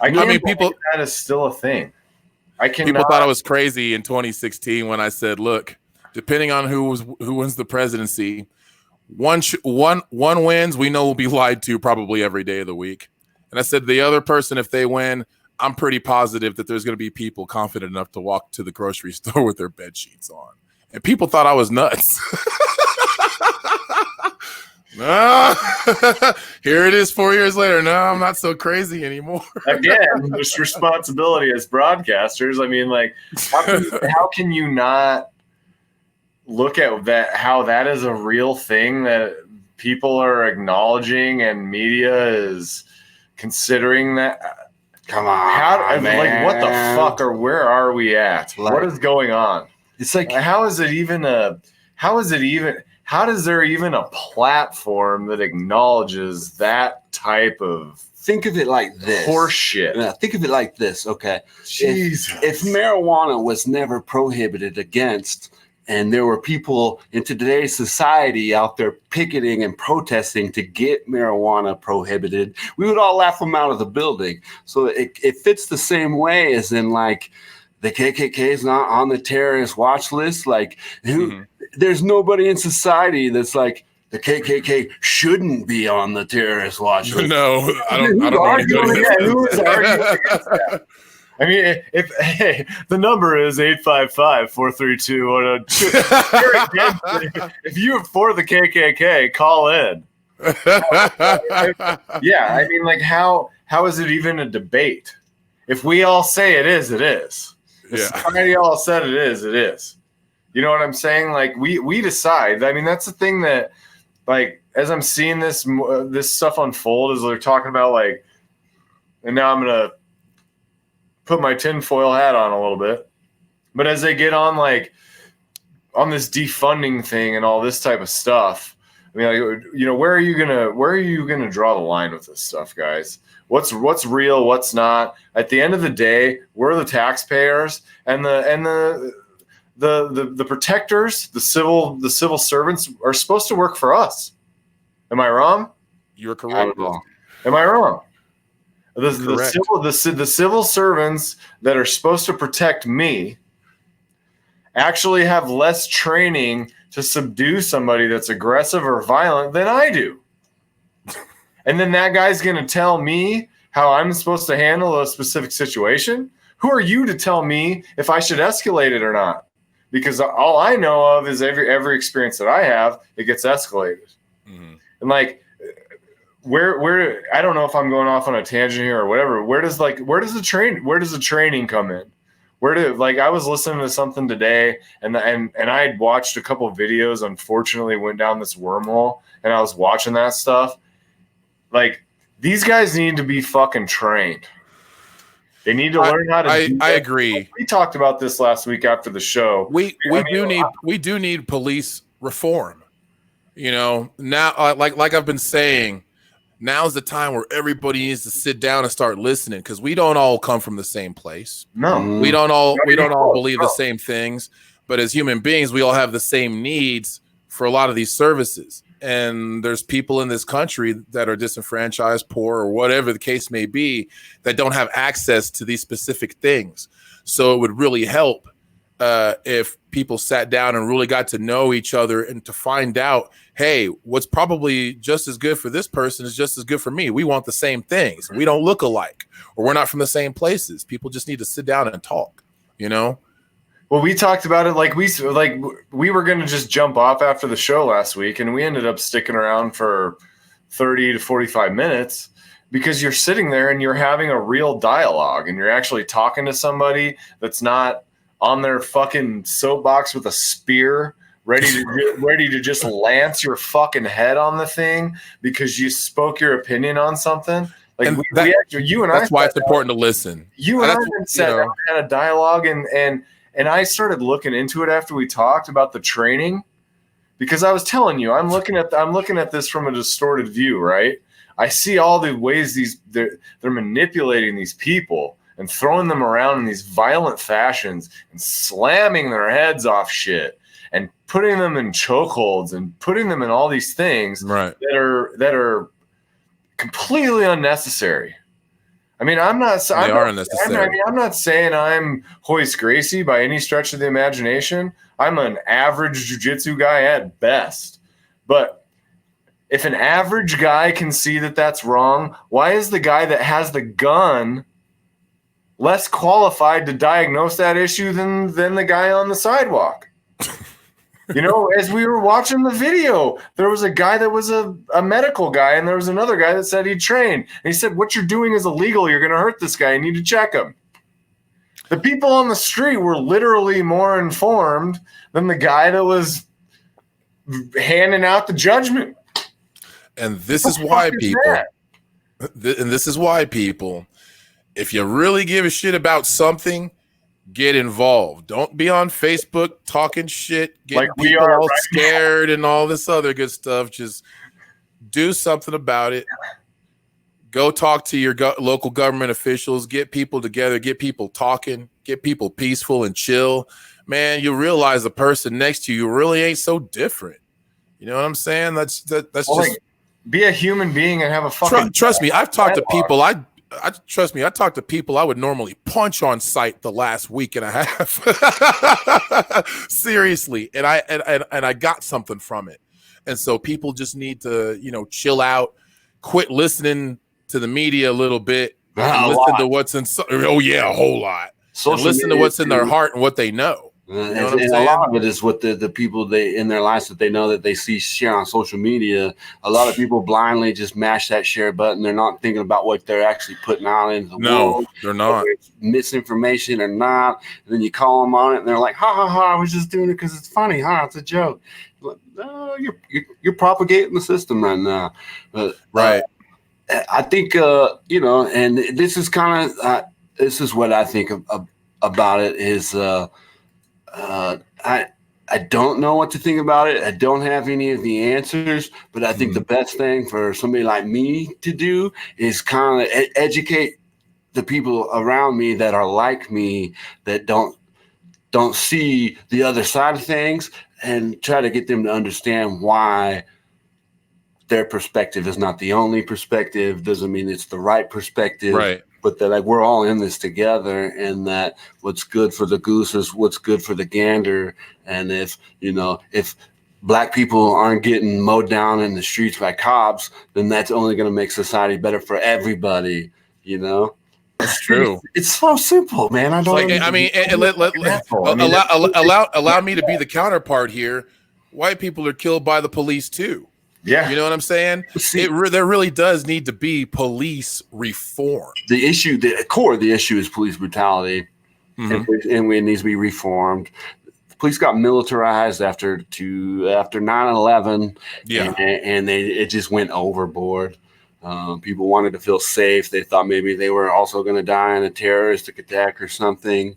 I mean, people that is still a thing. People thought I was crazy in 2016 when I said, "Look, depending on who wins the presidency, one wins, we know will be lied to probably every day of the week." And I said, the other person, if they win, I'm pretty positive that there's going to be people confident enough to walk to the grocery store with their bed sheets on. And people thought I was nuts. No, here it is 4 years later. No, I'm not so crazy anymore. Again, there's responsibility as broadcasters. I mean, like, how can you not look at that? How that is a real thing that people are acknowledging and media is considering that. Come on, man. Like, what the fuck, or where are we at? Like, what is going on? It's like, how is there even a platform that acknowledges that type of think of it like this horse shit? Yeah, think of it like this, okay? Jesus. If marijuana was never prohibited against, and there were people in today's society out there picketing and protesting to get marijuana prohibited, we would all laugh them out of the building. So it fits the same way as in, like, the KKK is not on the terrorist watch list. Like, there's nobody in society that's like, the KKK shouldn't be on the terrorist watch list. No, I don't know anybody. Who is arguing against that? I mean, the number is 855-432-102. If you're for the KKK, call in. Yeah, I mean, like, how is it even a debate? If we all say it is, it is. If society all said it is, it is. You know what I'm saying? Like, we decide. I mean, that's the thing that, like, as I'm seeing this stuff unfold, as they're talking about, like, and now I'm gonna put my tinfoil hat on a little bit, but as they get on, like, on this defunding thing and all this type of stuff, I mean, like, where are you gonna draw the line with this stuff, guys? What's real? What's not? At the end of the day, we're the taxpayers, and the protectors, the civil servants are supposed to work for us. Am I wrong? You're correct. Am I wrong? The civil servants that are supposed to protect me actually have less training to subdue somebody that's aggressive or violent than I do. And then that guy's going to tell me how I'm supposed to handle a specific situation. Who are you to tell me if I should escalate it or not? Because all I know of is every experience that I have, it gets escalated. Mm-hmm. And like, where I don't know if I'm going off on a tangent here or whatever. Where does the training come in? I was listening to something today and I had watched a couple of videos, unfortunately went down this wormhole, and I was watching that stuff. Like, these guys need to be fucking trained. They need to learn how to do that. I agree. We talked about this last week after the show. We do need police reform. You know, now like I've been saying, now's the time where everybody needs to sit down and start listening, because we don't all come from the same place. No. We don't all believe the same things, but as human beings, we all have the same needs for a lot of these services. And there's people in this country that are disenfranchised, poor, or whatever the case may be, that don't have access to these specific things. So it would really help if people sat down and really got to know each other and to find out, hey, what's probably just as good for this person is just as good for me. We want the same things. We don't look alike, or we're not from the same places. People just need to sit down and talk, you know? Well, we talked about it we were going to just jump off after the show last week, and we ended up sticking around for 30 to 45 minutes because you're sitting there and you're having a real dialogue and you're actually talking to somebody that's not on their fucking soapbox with a spear ready to just lance your fucking head on the thing because you spoke your opinion on something. Like, that's why it's important to listen. You and I sat down and had a dialogue, and I started looking into it after we talked about the training, because I was telling you, I'm looking at this from a distorted view, right? I see all the ways they're manipulating these people and throwing them around in these violent fashions and slamming their heads off shit and putting them in chokeholds and putting them in all these things that are completely unnecessary. I mean, I'm not saying I'm Hoist Gracie by any stretch of the imagination. I'm an average jiu-jitsu guy at best. But if an average guy can see that that's wrong, why is the guy that has the gun less qualified to diagnose that issue than the guy on the sidewalk? You know, as we were watching the video, there was a guy that was a medical guy, and there was another guy that said he trained. And he said, what you're doing is illegal. You're going to hurt this guy. You need to check him. The people on the street were literally more informed than the guy that was handing out the judgment. And this is why people, if you really give a shit about something, get involved. Don't be on Facebook talking shit, getting people all scared and all this other good stuff. Just do something about it. Go talk to your local government officials. Get people together. Get people talking. Get people peaceful and chill. Man, you realize the person next to you really ain't so different. You know what I'm saying? That's just like, be a human being and have a fucking. Trust me, I've talked to people. I talked to people I would normally punch on sight the last week and a half. Seriously. And I got something from it. And so people just need to, chill out, quit listening to the media a little bit, and listen to what's in. Oh yeah, a whole lot. And listen to what's in their heart and what they know. And a lot of it is what the people in their lives that they know that they see share on social media. A lot of people blindly just mash that share button. They're not thinking about what they're actually putting out into the world. No, they're not. Whether it's misinformation or not. And then you call them on it, and they're like, "Ha ha ha! I was just doing it because it's funny. It's a joke." Like, no, you're propagating the system right now. Right. I think and this is kind of this is what I think about it is. I don't know what to think about it. I don't have any of the answers, but I think the best thing for somebody like me to do is kind of educate the people around me that are like me, that don't see the other side of things, and try to get them to understand why their perspective is not the only perspective. Doesn't mean it's the right perspective. Right. But that we're all in this together, and that what's good for the goose is what's good for the gander. And if black people aren't getting mowed down in the streets by cops, then that's only going to make society better for everybody, That's true. It's so simple, man. I don't. Like, I mean, allow me to be the counterpart here. White people are killed by the police too. Yeah, you know what I'm saying. There really does need to be police reform. The core of the issue is police brutality, and it needs to be reformed. Police got militarized after 9/11, and it just went overboard. People wanted to feel safe. They thought maybe they were also going to die in a terroristic attack or something,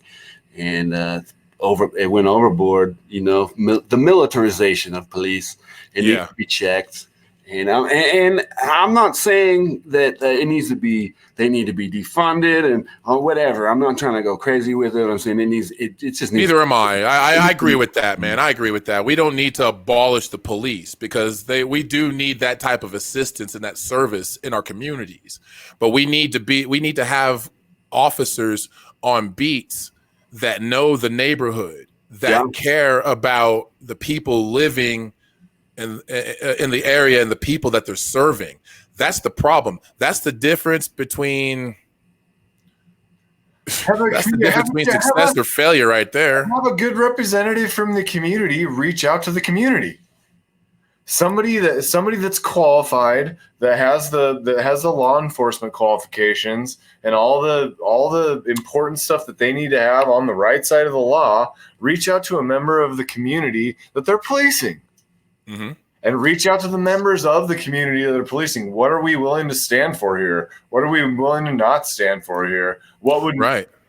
and it went overboard. You know, the militarization of police, it needs to be checked. You know, and I'm not saying that they need to be defunded and whatever. I'm not trying to go crazy with it. I'm saying it just needs. Neither am I. I agree with that, man. I agree with that. We don't need to abolish the police because we do need that type of assistance and that service in our communities. But we need to have officers on beats that know the neighborhood, that care about the people living in the area and the people that they're serving. That's the problem. That's the difference between success or failure right there. Have a good representative from the community reach out to the community. Somebody that's qualified, that has the law enforcement qualifications and all the important stuff that they need to have on the right side of the law. Reach out to a member of the community that they're policing. Mm-hmm. And reach out to the members of the community that are policing. What are we willing to stand for here? What are we willing to not stand for here?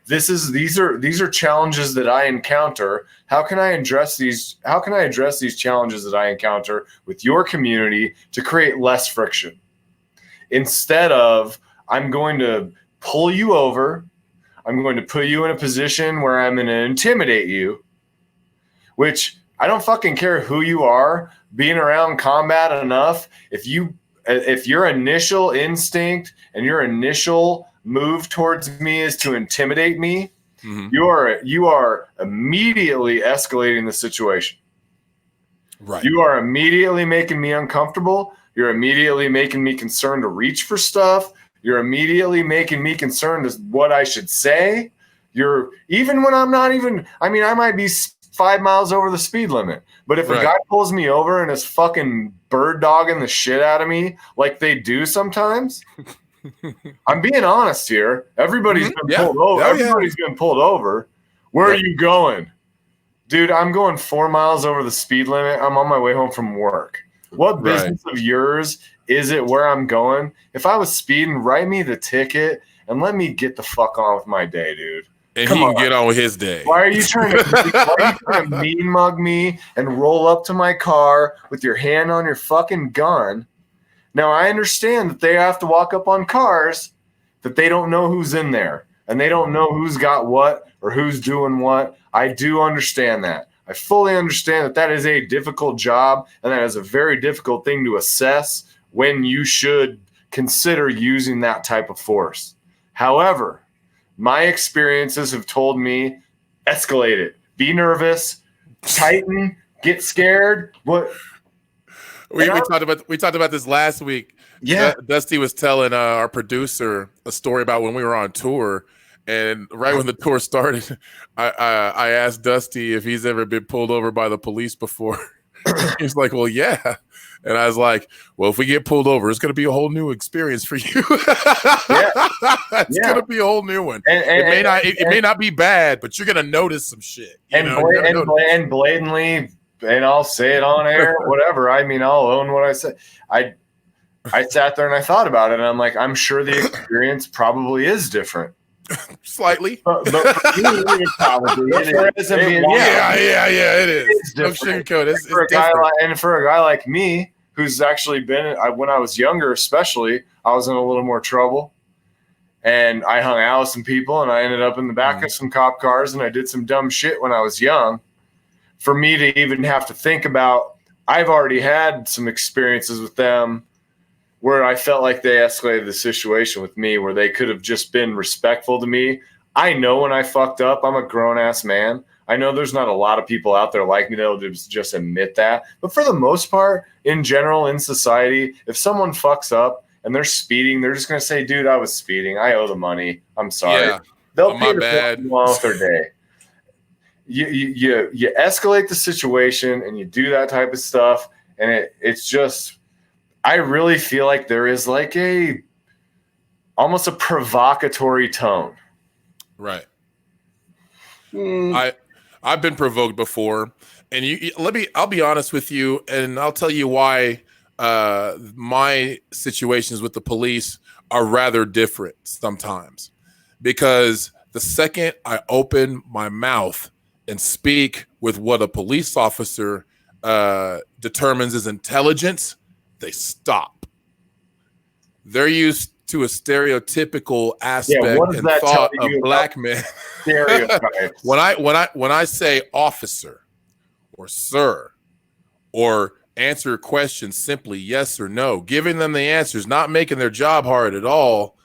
These are challenges that I encounter. How can I address these challenges that I encounter with your community to create less friction? Instead of, I'm going to pull you over, I'm going to put you in a position where I'm going to intimidate you, which I don't fucking care who you are. Being around combat enough, if your initial instinct and your initial move towards me is to intimidate me, you are immediately escalating the situation. Right. You are immediately making me uncomfortable. You're immediately making me concerned to reach for stuff. You're immediately making me concerned as what I should say. Even when I'm not even, I might be 5 miles over the speed limit. But if a guy pulls me over and is fucking bird dogging the shit out of me like they do sometimes, I'm being honest here. Everybody's been pulled over. Everybody's been pulled over. Where are you going? Dude, I'm going 4 miles over the speed limit. I'm on my way home from work. What business of yours is it where I'm going? If I was speeding, write me the ticket and let me get the fuck on with my day, dude. And he can get on with his day. Why are you trying to mean mug me and roll up to my car with your hand on your fucking gun? Now, I understand that they have to walk up on cars that they don't know who's in there and they don't know who's got what or who's doing what. I do understand that. I fully understand that is a difficult job and that is a very difficult thing to assess when you should consider using that type of force. However, my experiences have told me, escalate it. Be nervous, tighten, get scared. What? We talked about this last week. Yeah, Dusty was telling our producer a story about when we were on tour, and right when the tour started, I asked Dusty if he's ever been pulled over by the police before. He's like, "Well, yeah." And I was like, well, if we get pulled over, it's going to be a whole new experience for you. It's going to be a whole new one. It may not be bad, but you're going to notice some shit. And blatantly, and I'll say it on air, whatever. I'll own what I said. I sat there and I thought about it, and I'm like, I'm sure the experience probably is different. Slightly. But for me, it probably it is. It is. It's different. It's different. And for a guy like me, who's actually been, when I was younger especially, I was in a little more trouble. And I hung out with some people, and I ended up in the back of some cop cars, and I did some dumb shit when I was young. For me to even have to think about, I've already had some experiences with them where I felt like they escalated the situation with me, where they could have just been respectful to me. I know when I fucked up, I'm a grown-ass man. I know there's not a lot of people out there like me that'll just admit that. But for the most part, in general, in society, if someone fucks up and they're speeding, they're just going to say, dude, I was speeding. I owe the money. I'm sorry. Yeah. They'll pay my bad. along with their day. You escalate the situation and you do that type of stuff. And it's just, I really feel like there is like almost a provocatory tone. Right. I've been provoked before, and I'll be honest with you, and I'll tell you why my situations with the police are rather different sometimes. Because the second I open my mouth and speak with what a police officer determines as intelligence, they stop. They're used to a stereotypical aspect and thought of black men. Stereotypes. When I say officer or sir or answer questions simply yes or no, giving them the answers, not making their job hard at all,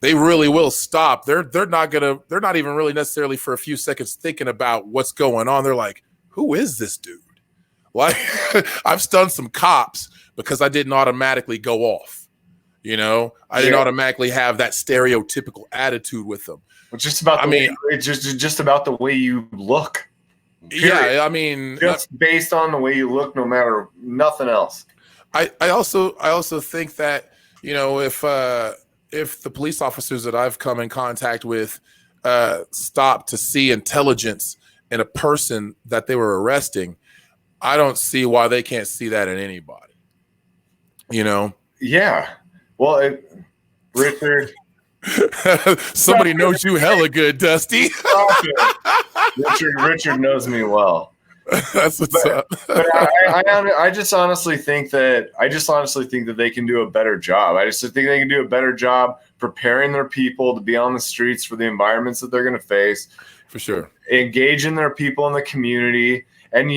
they really will stop. They're not even really necessarily for a few seconds thinking about what's going on. They're like, who is this dude? Like, I've stunned some cops because I didn't automatically go off. You know, I didn't automatically have that stereotypical attitude with them. It's just about it's just about the way you look. Period. Yeah, I mean, just based on the way you look, no matter nothing else. I also think that, you know, if the police officers that I've come in contact with stop to see intelligence in a person that they were arresting, I don't see why they can't see that in anybody. You know? Yeah. Well, Richard. Somebody knows you hella good, Dusty. Richard knows me well. That's what's up. But I just honestly think that they can do a better job. I just think they can do a better job preparing their people to be on the streets for the environments that they're going to face. For sure. Engaging their people in the community. And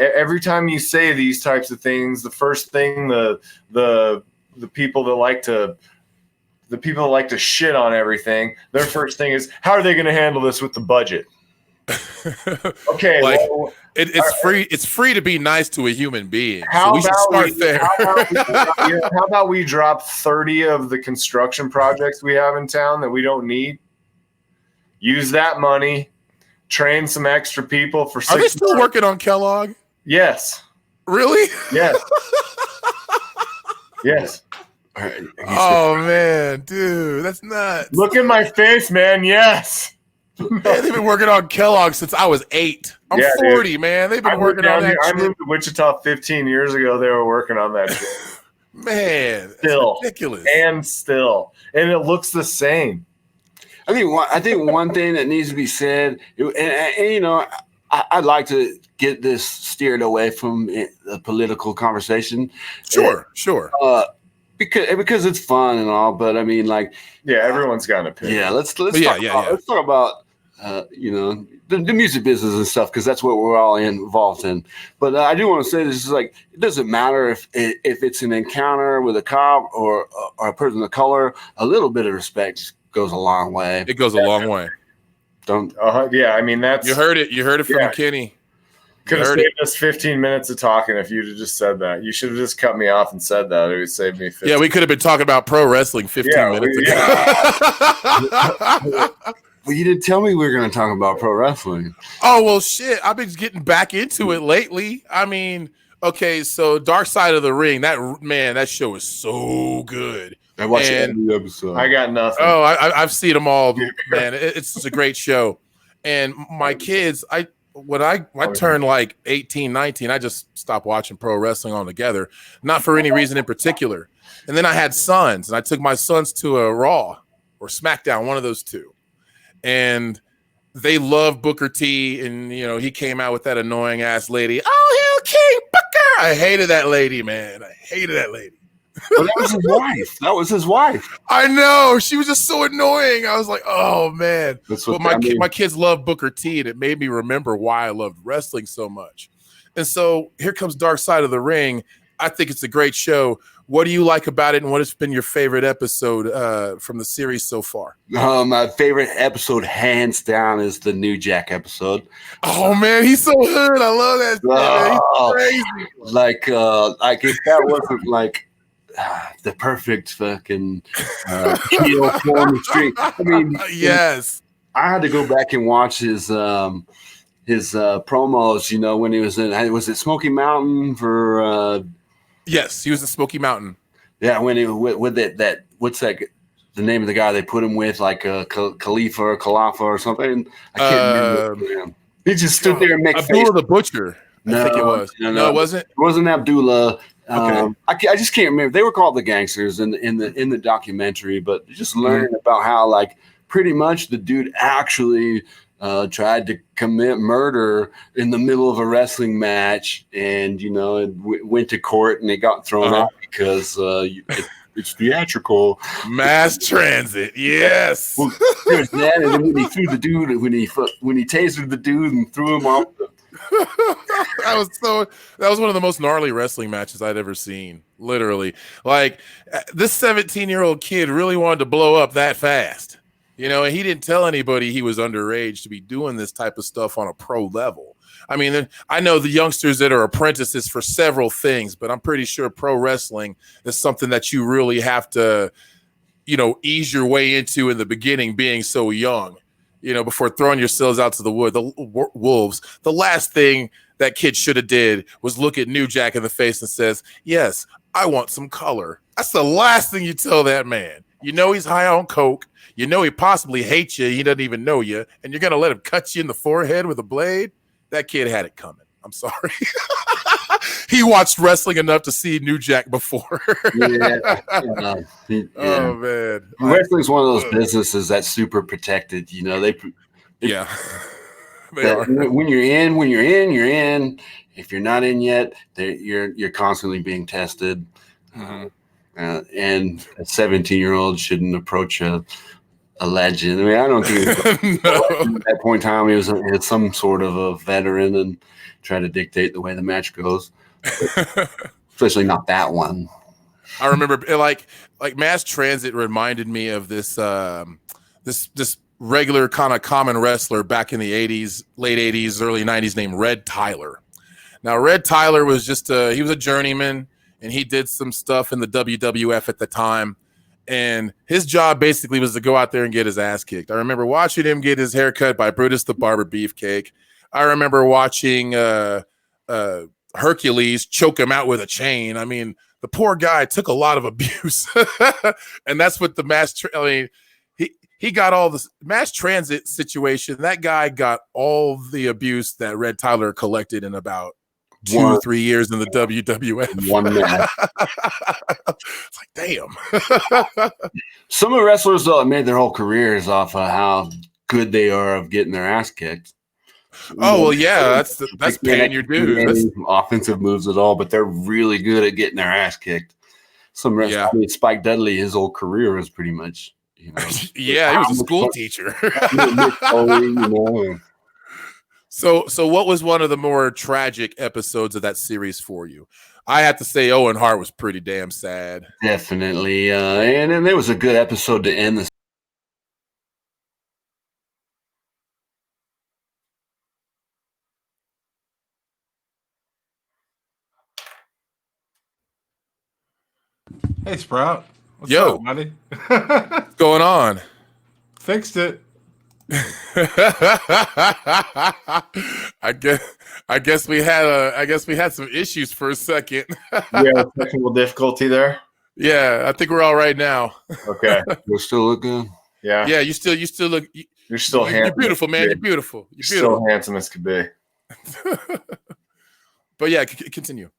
every time you say these types of things, the first thing the people that like to shit on everything, their first thing is, how are they going to handle this with the budget? Okay, like, well, it's free to be nice to a human being. How How about we drop 30 of the construction projects we have in town that we don't need? Use that money, train some extra people for 6 months. Are they still working on Kellogg? Yes. Really? Yes. Yes. Oh man, dude, that's nuts. Look at my face, man. Yes. Man, they've been working on Kellogg since I was 8. I'm 40, dude. Man. They've been working on that. I moved to Wichita 15 years ago. They were working on that shit. Man, still ridiculous. And it looks the same. I think one thing that needs to be said, and you know, I'd like to get this steered away from the political conversation. Sure. Because it's fun and all, but I mean, like, everyone's got an opinion. Yeah, let's talk about you know, the music business and stuff, because that's what we're all involved in. But I do want to say this is like, it doesn't matter if it's an encounter with a cop or a person of color. A little bit of respect goes a long way. It goes a long way. Don't. Yeah, I mean, that's you heard it from Kenny. Could have saved us 15 minutes of talking if you'd have just said that. You should have just cut me off and said that. It would save me 15. Yeah, we could have been talking about pro wrestling 15 minutes ago. Well, you didn't tell me we were going to talk about pro wrestling. Oh, well, shit. I've been getting back into it lately. I mean, okay, so Dark Side of the Ring, that show is so good. I watched every episode. I got nothing. Oh, I've seen them all, man. It's a great show. And my kids, when I turned like 18, 19, I just stopped watching pro wrestling altogether, not for any reason in particular. And then I had sons, and I took my sons to a Raw or SmackDown, one of those two. And they love Booker T, and, you know, he came out with that annoying ass lady. Oh, Hell King Booker. I hated that lady, man. I hated that lady. Well, that was his wife. I know. She was just so annoying. I was like, oh, man. But my kids love Booker T, and it made me remember why I loved wrestling so much. And so here comes Dark Side of the Ring. I think it's a great show. What do you like about it, and what has been your favorite episode from the series so far? My favorite episode, hands down, is the New Jack episode. Oh, man, he's so good. I love that. He's crazy. Like if that wasn't like the perfect fucking heel form of streak. I mean, yes. I had to go back and watch his promos. You know, when he was was it Smoky Mountain for? Yes, he was in Smoky Mountain. Yeah, when he with that what's that? The name of the guy they put him with, like Khalifa or Khalafa or something. I can't remember. He just stood there and made Abdullah the Butcher. I think it was. No, it wasn't. It wasn't Abdullah. Okay. I just can't remember. They were called the Gangsters in the documentary, but just learning about how like pretty much the dude actually tried to commit murder in the middle of a wrestling match, and went to court and they got thrown out because it's theatrical. Mass transit, yes. Well, there's that, and then when he threw the dude, when he tasered the dude and threw him off. That was one of the most gnarly wrestling matches I'd ever seen. Literally, like this 17-year-old kid really wanted to blow up that fast, and he didn't tell anybody he was underage to be doing this type of stuff on a pro level. I mean, I know the youngsters that are apprentices for several things, but I'm pretty sure pro wrestling is something that you really have to, ease your way into in the beginning, being so young, before throwing yourselves out to the wolves. The last thing that kid should have did was look at New Jack in the face and says, "Yes, I want some color." That's the last thing you tell that man. He's high on coke. He possibly hates you. He doesn't even know you. And you're going to let him cut you in the forehead with a blade? That kid had it coming. I'm sorry. He watched wrestling enough to see New Jack before. Oh, man. Wrestling's one of those businesses that's super protected. They are. When you're in, you're in. If you're not in yet, you're constantly being tested. Mm-hmm. And a 17-year-old shouldn't approach a legend. I mean, I don't think at that point in time he was some sort of a veteran and try to dictate the way the match goes. Especially not that one. I remember like mass transit reminded me of this this regular kind of common wrestler back in the 80s, late 80s, early 90s named Red Tyler. Now Red Tyler was he was a journeyman and he did some stuff in the WWF at the time. And his job basically was to go out there and get his ass kicked. I remember watching him get his hair cut by Brutus the Barber Beefcake. I remember watching Hercules choke him out with a chain. I mean, the poor guy took a lot of abuse. And that's what the he got all this mass transit situation. That guy got all the abuse that Red Tyler collected in about 2 or 3 years in the WWF. One match. It's like, damn. Some of the wrestlers, though, made their whole careers off of how good they are of getting their ass kicked. Oh, well, yeah, that's paying your dues. Offensive moves at all, but they're really good at getting their ass kicked. Some wrestlers, I mean, Spike Dudley, his whole career was pretty much, yeah, he was a school teacher. So what was one of the more tragic episodes of that series for you? I have to say Owen Hart was pretty damn sad. Definitely. And then there was a good episode to end the Hey, Sprout. What's Yo, up, buddy? What's going on? Fixed it. I guess we had some issues for a second. We have a technical difficulty there. Yeah, I think we're all right now. Okay, we still look good. Yeah, yeah. You still look. You're still handsome. You're beautiful, man. You're beautiful. You're still handsome as could be. But yeah, continue.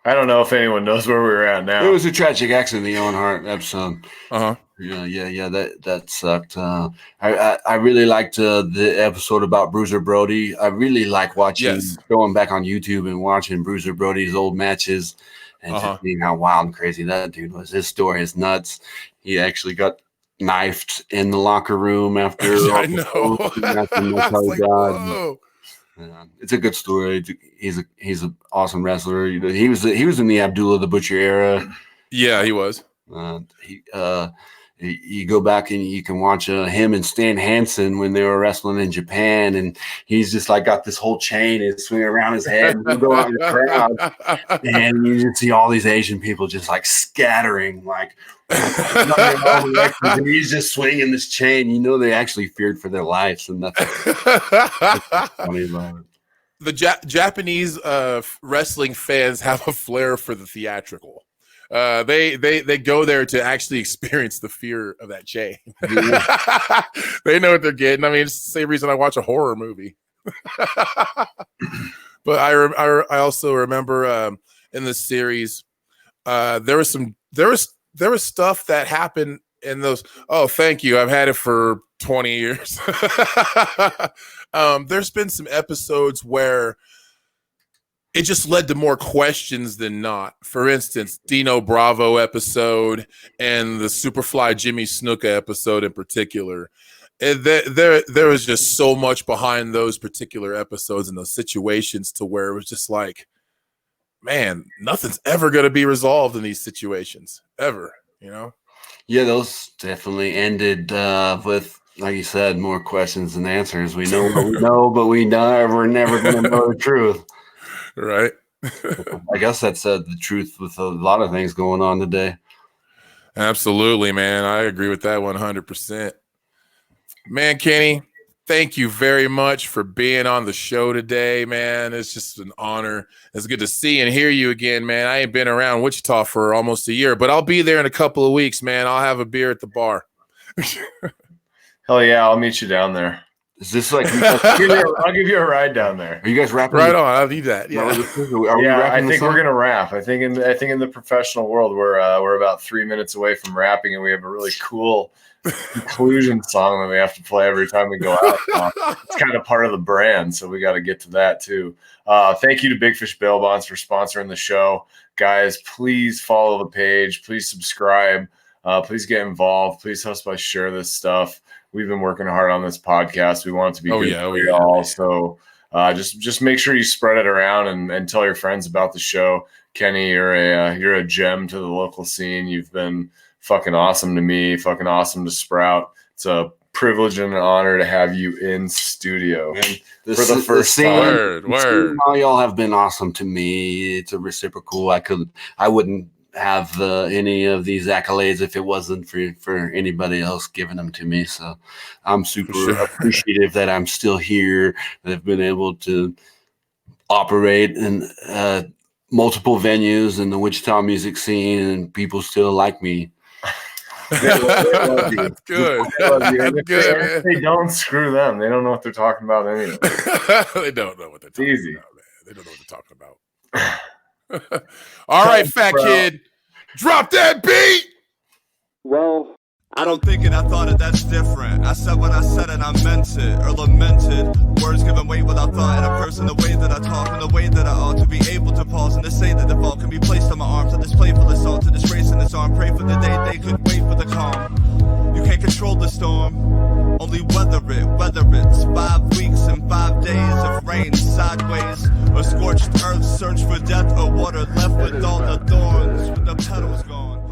I don't know if anyone knows where we're at now. It was a tragic accident, the Owen Hart episode. Uh-huh. Yeah. That sucked. I really liked the episode about Bruiser Brody. I really like watching, going back on YouTube and watching Bruiser Brody's old matches and just seeing how wild and crazy that dude was. His story is nuts. He actually got knifed in the locker room after. I know. It's a good story. He's an awesome wrestler. He was in the Abdullah the Butcher era. Yeah, he was. you go back and you can watch him and Stan Hansen when they were wrestling in Japan, and he's just like got this whole chain and swinging around his head, and you go out in the crowd and you just see all these Asian people just like scattering, like and he's just swinging this chain. You know, they actually feared for their lives, and that's funny about it. The Japanese wrestling fans have a flair for the theatrical. They go there to actually experience the fear of that chain. They know what they're getting. I mean, it's the same reason I watch a horror movie. But I also remember in the series there was stuff that happened in those. Oh, thank you. I've had it for 20 years. There's been some episodes where it just led to more questions than not. For instance, Dino Bravo episode and the Superfly Jimmy Snuka episode in particular. There was just so much behind those particular episodes and those situations to where it was just like, man, nothing's ever going to be resolved in these situations, ever, you know? Yeah, those definitely ended with, like you said, more questions than answers. We know what we know, but we're never going to know the truth. Right. I guess that's the truth with a lot of things going on today. Absolutely, man. I agree with that 100%. Man, Kenny, thank you very much for being on the show today, man. It's just an honor. It's good to see and hear you again, man. I ain't been around Wichita for almost a year, but I'll be there in a couple of weeks, man. I'll have a beer at the bar. Hell yeah, I'll meet you down there. Is this like? I'll give you a ride down there. Are you guys rapping? Right on. I'll do that. Yeah. I think we're gonna rap. I think in the professional world, we're about 3 minutes away from rapping, and we have a really cool conclusion song that we have to play every time we go out. It's kind of part of the brand, so we got to get to that too. Thank you to Big Fish Bail Bonds for sponsoring the show, guys. Please follow the page. Please subscribe. Please get involved. Please help us share this stuff. We've been working hard on this podcast. We want it to be good for you all. So just make sure you spread it around and tell your friends about the show. Kenny, you're a gem to the local scene. You've been fucking awesome to me, fucking awesome to Sprout. It's a privilege and an honor to have you in studio for the first time. Word. All y'all have been awesome to me. It's a reciprocal. I wouldn't have any of these accolades if it wasn't for anybody else giving them to me. So I'm super appreciative that I'm still here, that I've been able to operate in multiple venues in the Wichita music scene, and people still like me. They love you. That's good. If they don't, screw them. They don't know what they're talking about anyway. They don't know what they're talking Easy. about, man. They don't know what they're talking about. All right, FatKid, drop that beat. Well, I don't think and I thought it, that's different. I said what I said and I meant it, or lamented. Words given weight without thought in a person, the way that I talk and the way that I ought to be able to pause and to say that the fault can be placed on my arms. To this playful assault, to disgrace in this arm. Pray for the day they could wait for the calm. You can't control the storm, only weather it. Whether it's 5 weeks and 5 days of rain sideways, or scorched earth, search for death, or water left with all the thorns, with the petals gone.